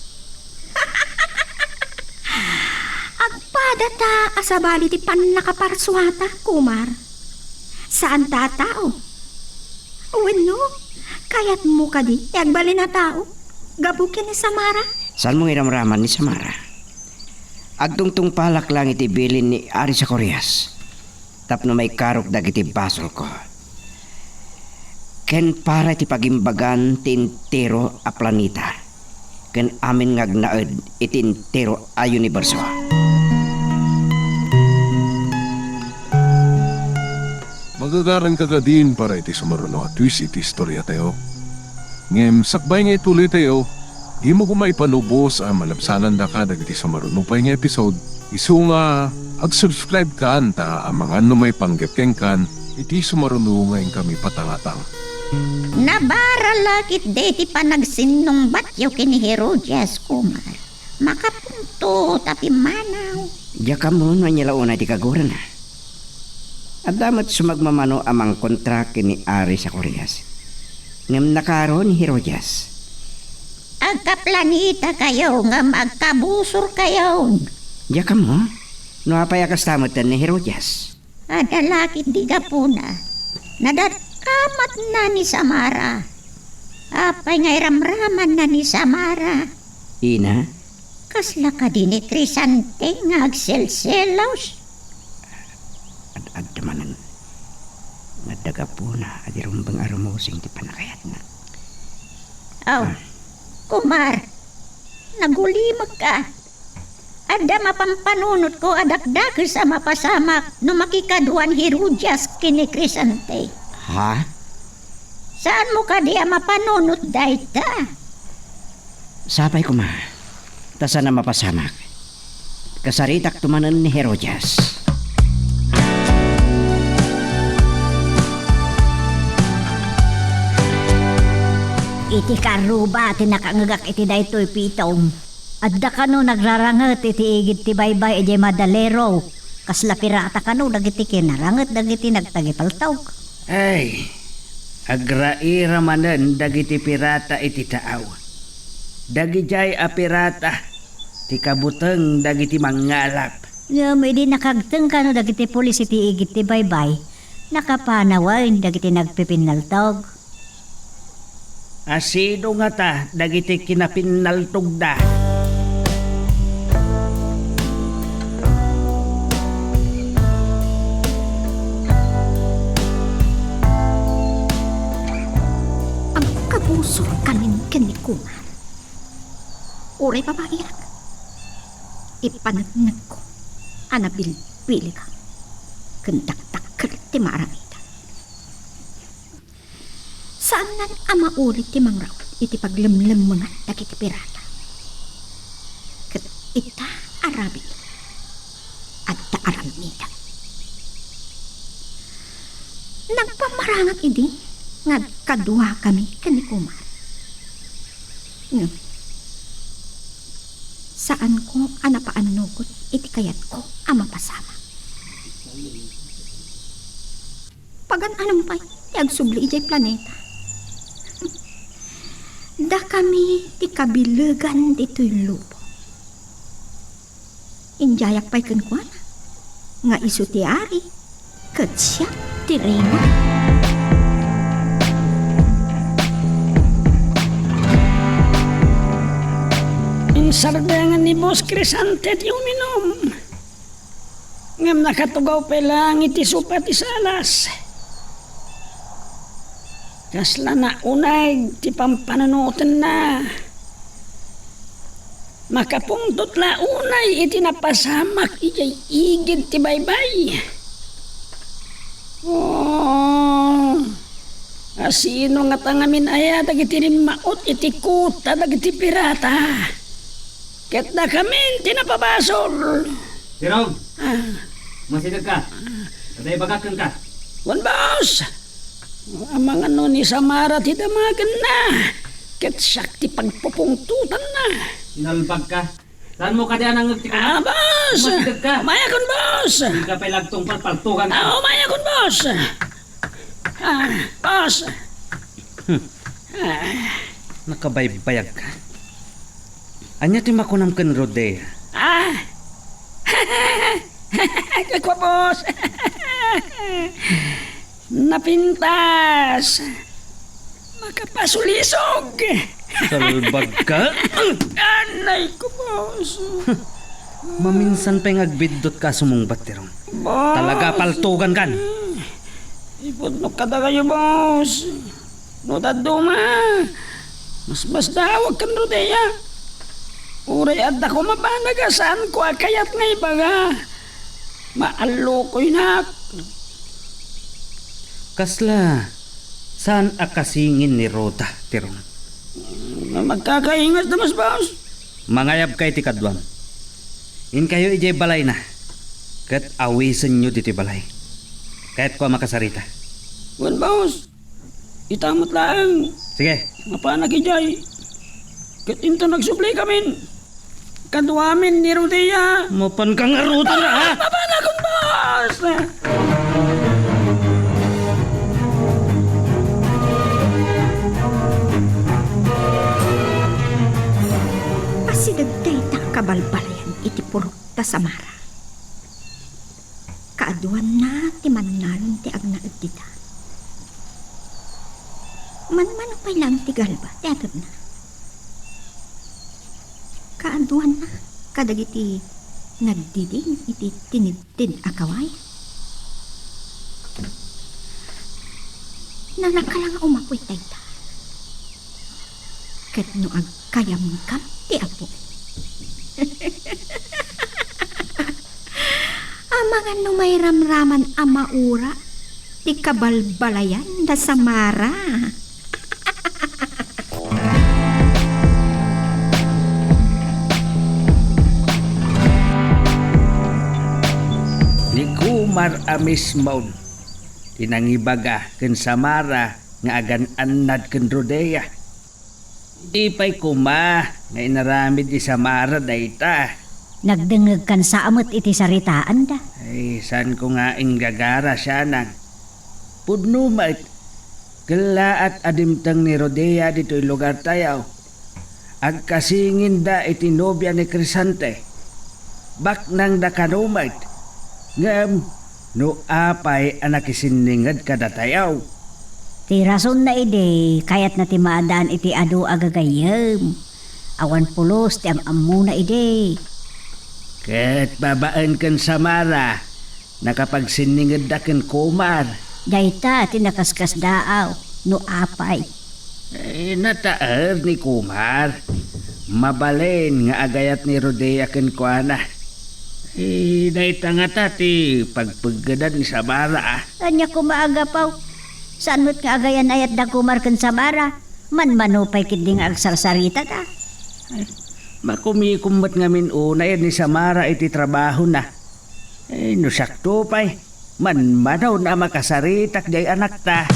Agpada ta asabali ti panakaparswata, kumar. Saan ta tao? Uweno, kayat mo ka di, agbali na tao. Gabukin ni Samara. Saan mong iramraman ni Samara? Agtungtung palak lang iti bilin ni Ari sa Koreas. Tapno may karok dagiti basol ko. Ken para iti pagimbagan ti intero a planeta. Ken amin ngagnaed iti intero a universo. Magagaran kagadin para iti sumaruno at twist iti istorya tayo. Ngem sakbay nga ituloy tayo, di mo kumaipanubos ang malabsanan da ka dagiti sumaruno pa nga episode. Isu nga ag-subscribe ka ta ang mga may panggepkeng kan iti sumaruno ngayon kami patangatang. Nabaralakit deti pa nagsinong batyo kini Herodias, kumar. Makapunto tapi manaw. Diya ka mo nanyalauna ti kaguran na. At damat sumagmamano amang kontrak ni Ari sa Koreas. Ngam nakaro ni Herodias. Agkaplanita kayo nga magkabusor kayo. Diya ka mo, no apayakas tamatan ni Herodias. Adalakit di gapuna. Nadatamat na ni Samara. Apay ngay ramraman na ni Samara. Ina, Kasla ka din ni Crisante nga agselselaws. ad damanan. Nadaga po na adirumbang aramosing ti panakayat na. Aw, kumar, nagulimag ka. Ada mapampanunot ko adakdak sa mapasamak no makikaduan Herodias kini Crisante. Ha? Saan mo ka diya mapanunot dayta? Sapay ko ma. Tasa na mapasamak. Kasaritak tumanan ni Herodias. Iti karuba ti nakangagak iti daytoy pitong. Adda kano nagraranget iti igid ti baybay iti madalero. Kasla pirata kano dagiti kinaranget dagiti nagtagipaltaw. Ay, agraira manen dagiti pirata iti taaw. Dagijay a pirata, ti kabuteng dagiti mangalap. Nga may di nakagteng kano dagiti pulis iti igid ti baybay. Nakapanawain dagiti nagpipinaltog. Asido nga ta dagiti kinapinaltog da. Ang kabusor kanin kanikuman. Uray papaiyak. Ipanagnag ko. Anabil-bili ka. Kendak-dakkel ti maramita. Saan nan ama ulit ti mangraw iti paglemlem mga dagiti pirata. Ket ita arabi. Adda aramida. Nagpamarangat idi nga kadua kami kanikuman. Saan ko anapaannugot iti kayat ko ama pasama. Pagan anong pa'y agsubli ijay planeta. Da kami ti kabilegan dito'y lupo. Injayak pa'y kankwana. Nga iso ti Ari. Kat siya ti Reyna. Ang sardangan ni Boss Crisante ti uminom. Ngam nakatugaw pa lang iti supat isalas. Kasla na unay ti pampananutan na. Makapungtot la unay iti napasamak ijay igid ti baybay. Oh, asino nga tangamin aya dagiti maot iti kuta dagiti pirata. Ket na kami tinapabasol. Tirong! Masidag ka. Kaday bagakan ka. Wan boss! Ang mga no ni Samara ti damagan na. Ket sakti pagpupungtutan na. Inalbag ka. Saan mo ka diyan ang nagtika? Boss! Masidag ka. Umaya kun boss! Hindi ka pa'y lagtong palpaltugan ka. Umaya kun boss! Boss! Nakabaybayag ka. Anya ti makunam ken Rodea. Kakwa boss! Napintas! Makapasulisog! Salbag ka? Anay ko, boss! Maminsan pa'y ngagbidot ka sumungbat, Tirong. Boss! Talaga paltugan kan. Ipudnok ka na kayo, boss! Notad duma! Mas dawag kan Rodea! Uray at ako mabanagasan ko kayat nga ibaga. Maalo ko'y nak. Kasla, saan akasingin ni Roda, Tirong? Magkakaingat na mas, boss. Mangayab kay ti kadwam. In kayo ijay balay na. Kat awisan nyo diti balay. Kahit ko makasarita. Wan, boss. Itamot lang. Sige. Mapanag ijay. Kat into nagsubli kami. Kadwamin ni Rodea. Mapan kang aruta na, ha? Mapanag kong, boss. Pasidagday ta kabalbalayan iti purok ta Samara. Kaaduan na ti mannaron ti agnaad dita. Man pa'y lang ti galba, ti atod na. Kaaduan na kadagiti nagdiding iti tinidtin akaway. Nanakalang umapoy tayo ta. Ket no agkayam kam ti apo. Amangan no may ramraman amaura ti kabalbalayan da Samara. Ni Kumar amis maun. Tinangibaga ken Samara nga agan annad ken Rodea. Di pa'y kuma nga inaramid di Samara dayta. Nagdengeg kan sa amot iti saritaan da. Ay, san ko nga inggagara siya nang. Pudno mait, kala at adimtang ni Rodea dito'y lugar tayaw. Agkasingin da iti nobya ni Crisante. Bak nang da kanumait. Ngam, no apay anak isiningad kada tayaw. Ti rason na ide, kayat na ti maadaan iti adu agagayam. Awan pulos ti am na ide. Ket babaan kan Samara, nakapagsiningad da ken Kumar. Dayta ti nakaskas daaw, no apay. Ay, nataar ni Kumar. Mabalin nga agayat ni Rodea ken kuana. Dayta nga tati pagpaggadan ni Samara. Anya ko maagapaw. Saan mo't nga agayan ayat da kumarkan sa bara? Manupay kiding agsarsarita ta. Makumikumbat ngamin unay ni Samara iti trabaho na. No sakto pa'y. Manaw na makasaritak day anak ta.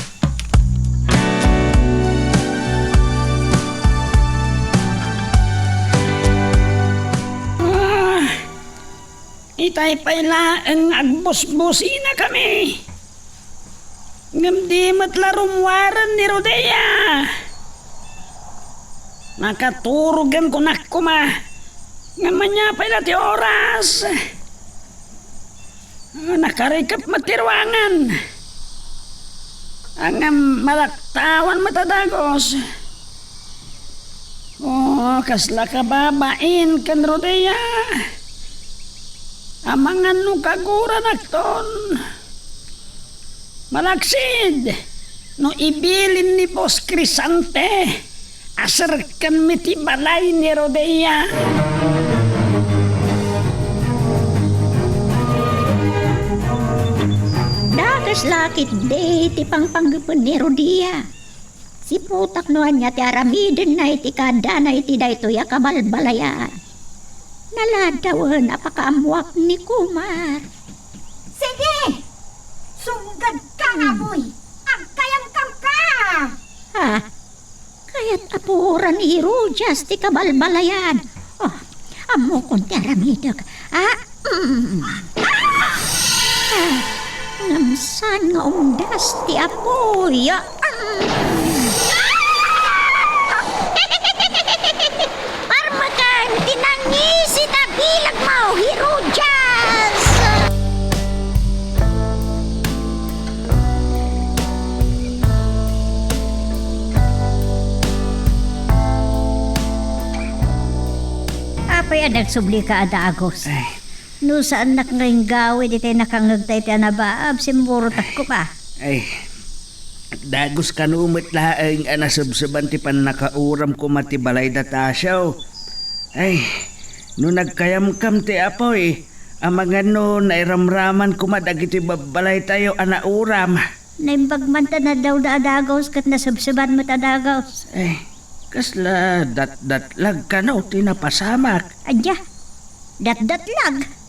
Itay pa'y laang agbos-bosi na kami. Ngam di matlarumwaran ni Rodea. Nakaturugan ko na kuma. Nga manyapay na ti oras. Nakarikap matirwangan. Ang malaktawan matadagos. Kasla ka babain kan Rodea. Amangan no kagura nakton. Malaksid. No ibilin ni Boss Crisante. Asarkan miti balay ni Rodea. Dakas lakit de ti pangpanggapon ni Rodia. Si putak noan niya ti aramiden na iti kada na iti daytoy a kabalbalayan. Naladawan apakaamuak ni Kumar. Sige! Sunggad ka nga, boy! Agkayang-kam ka! Ha? Kaya't apuran ni Rojas ti kabalbalayan. Oh, amo kong ti aramidag. Ngamsan nga umdas ti apoy. Parmakan tinangisi na bilag mo, Hirojas! Apay anak subli ka ada agos. No saan nak ngayong gawin iti nakangagtay ti anabaab simburot ko pa. Ay, dagos ka no umit laeng anasabsaban ti pan nakauram ko matibalay datasyaw. Ay, no nagkayamkam ti apoy, ang mga no nairamraman ko madagiti babalay tayo anauram. Naimbagman ta na daw da adagos kat nasabsaban mo ta adagos. Ay, kasla dat-datlag ka no tinapasamak. Adya, dat-datlag.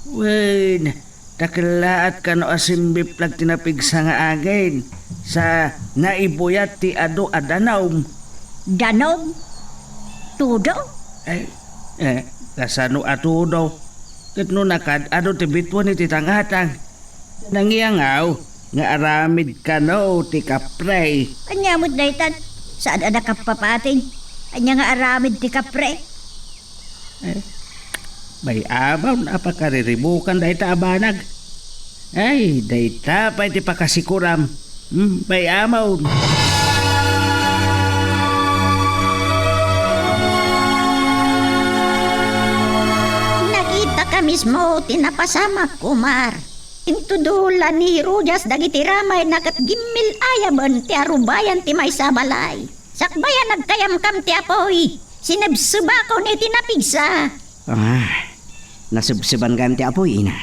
Wen, takilaat ka no asimbiplag tinapigsa nga again sa naibuyat ti ado adanaw. Danog? Tudo? Ay, kasano ato daw. Kat no nakad, ado ti bitwan iti tangatang. Nangiyangaw, nga aramid ka no, ti kapray. Anyamot na itan. Saan anak ka papating? Anya nga aramid ti kapre. May abaw na pakariribukan dahi ta abanag. Ay, dahi ta pa iti pakasikuram. May amaw. Nakita ka mismo tinapasamak, Kumar. Intudulan ni Rojas dagiti ramay nakat gimmil ayaban ti arubayan ti may sabalay. Sakbayan nagkayamkam ti apoy. Sinabsuba ko ni tinapigsa. Nasubsuban ka ti apoy, ina.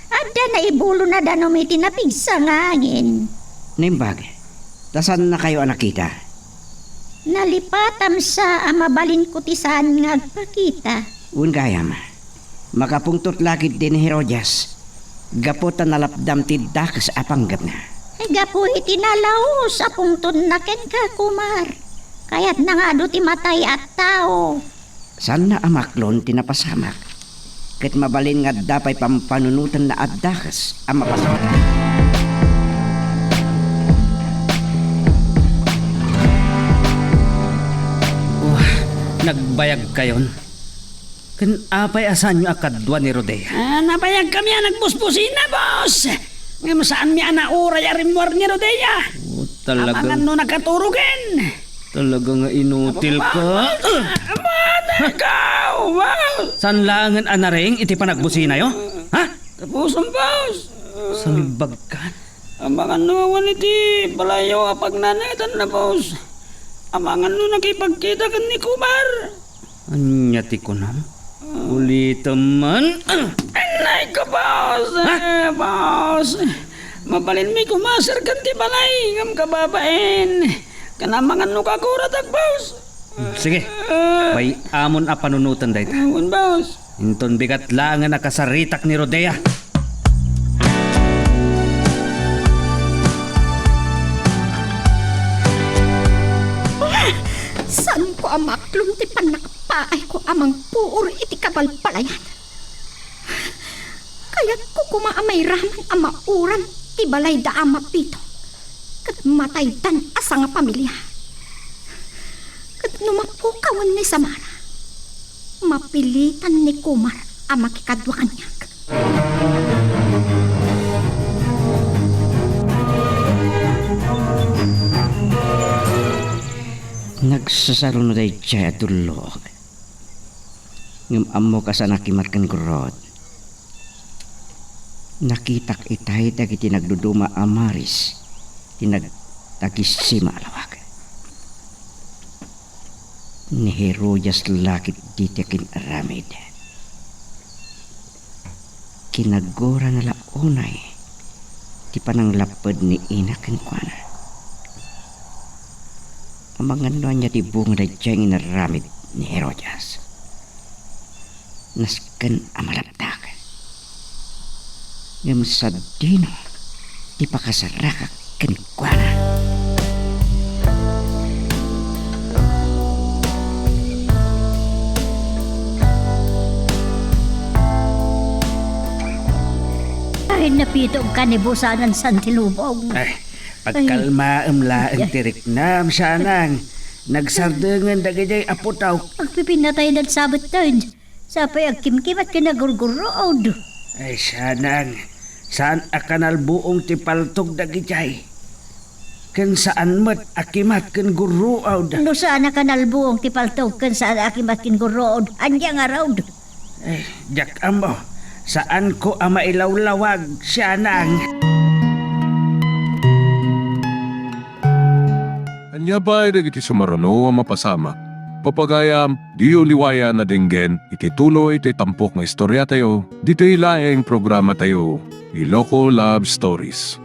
Ada na ibulo na danom iti napigsa nga angin. Nimbag, tasan na kayo nakita? Nalipatam sa amabalin ko ti saan nga agpakita. Un gayam, makapungtot lakit din ni Herodyas. Gaputan nalapdam ti dakas apanggap na. Ay gapo iti nalaw sa pungton na ken ka, Kumar. Kaya't na nga do ti matay at tao. San na amaklon tinapasamak? Kat mabalin nga dapay pampanunutan na at dakas ang mapasamak. Nagbayag kayon. Kan apay asan nyo akadwa ni Rodea? Napayag kami nagbusbusin na, boss. Ngayon saan mi anauray arimwar ni Rodea? Talagang Amangan no nakaturugan. nga inutil ka. Ikaw, boss. Sanlangan anaring iti panagbusina yo? Ha? Tapos boss. Sambag ka? Amangan no iti balayo apag nanatan na, boss. Amangan no nakipagkita kan ni Kumar. Anya ti kunam? Ulitaman. Anay ko, boss. Boss. Mabalin mi kumasar kan ti balay. Ngam kababain. Kanamangan no kakuratag, boss. Sige. May amon a panunutan dayta. Awan, boss. Inton bigat lang nga nakasaritak ni Rodea. San ko amaklong ti panakapaay ko amang puor iti kabalpalayan. Kaya ko kumaamay raman ang mauran ti balay da ama pito. Kat matay dan asa nga pamilya. Kat numapukawan ni Samara. Mapilitan ni Kumar ang makikadwa kanyak. Nagsasaro na day siya tulog. Ngam amo ka sa nakimat kan gurod. Nakitak itay dagiti nagduduma amaris. Tinagtagis si malawag. Ni Herojas lakit ditikin aramid. Kinagora na launay. Di pa nang lapad ni ina kan kuana. Ang mga niya di bunga na diyang inaramid ni Herojas. Naskan amalaptak. Ngam sa dino, di pa kasaraka kanikwana. Ay, napitong kanibusanan sa tilubong. Ay, pagkalma laang tirik na sanang. Nagsardengan dagay aputaw. Pagpipinatay ng sabotan. Sa payagkimkim at kinagurgurood. Ay sanang, saan akanal buong tipaltog dagijay? Kan saan mat akimat kan guruaw. No saan na kanalbuong tipaltog kan saan akimat kingurood. Anya nga raw. Ay, jak amo, saan ko ama ilawlawag sanang? Anya ba ay iti sumarano ang mapasama? Papagayam, di uliwaya na dinggen, iti tuloy iti tampok na istorya tayo, dito ilaing programa tayo, Iloko Love Stories.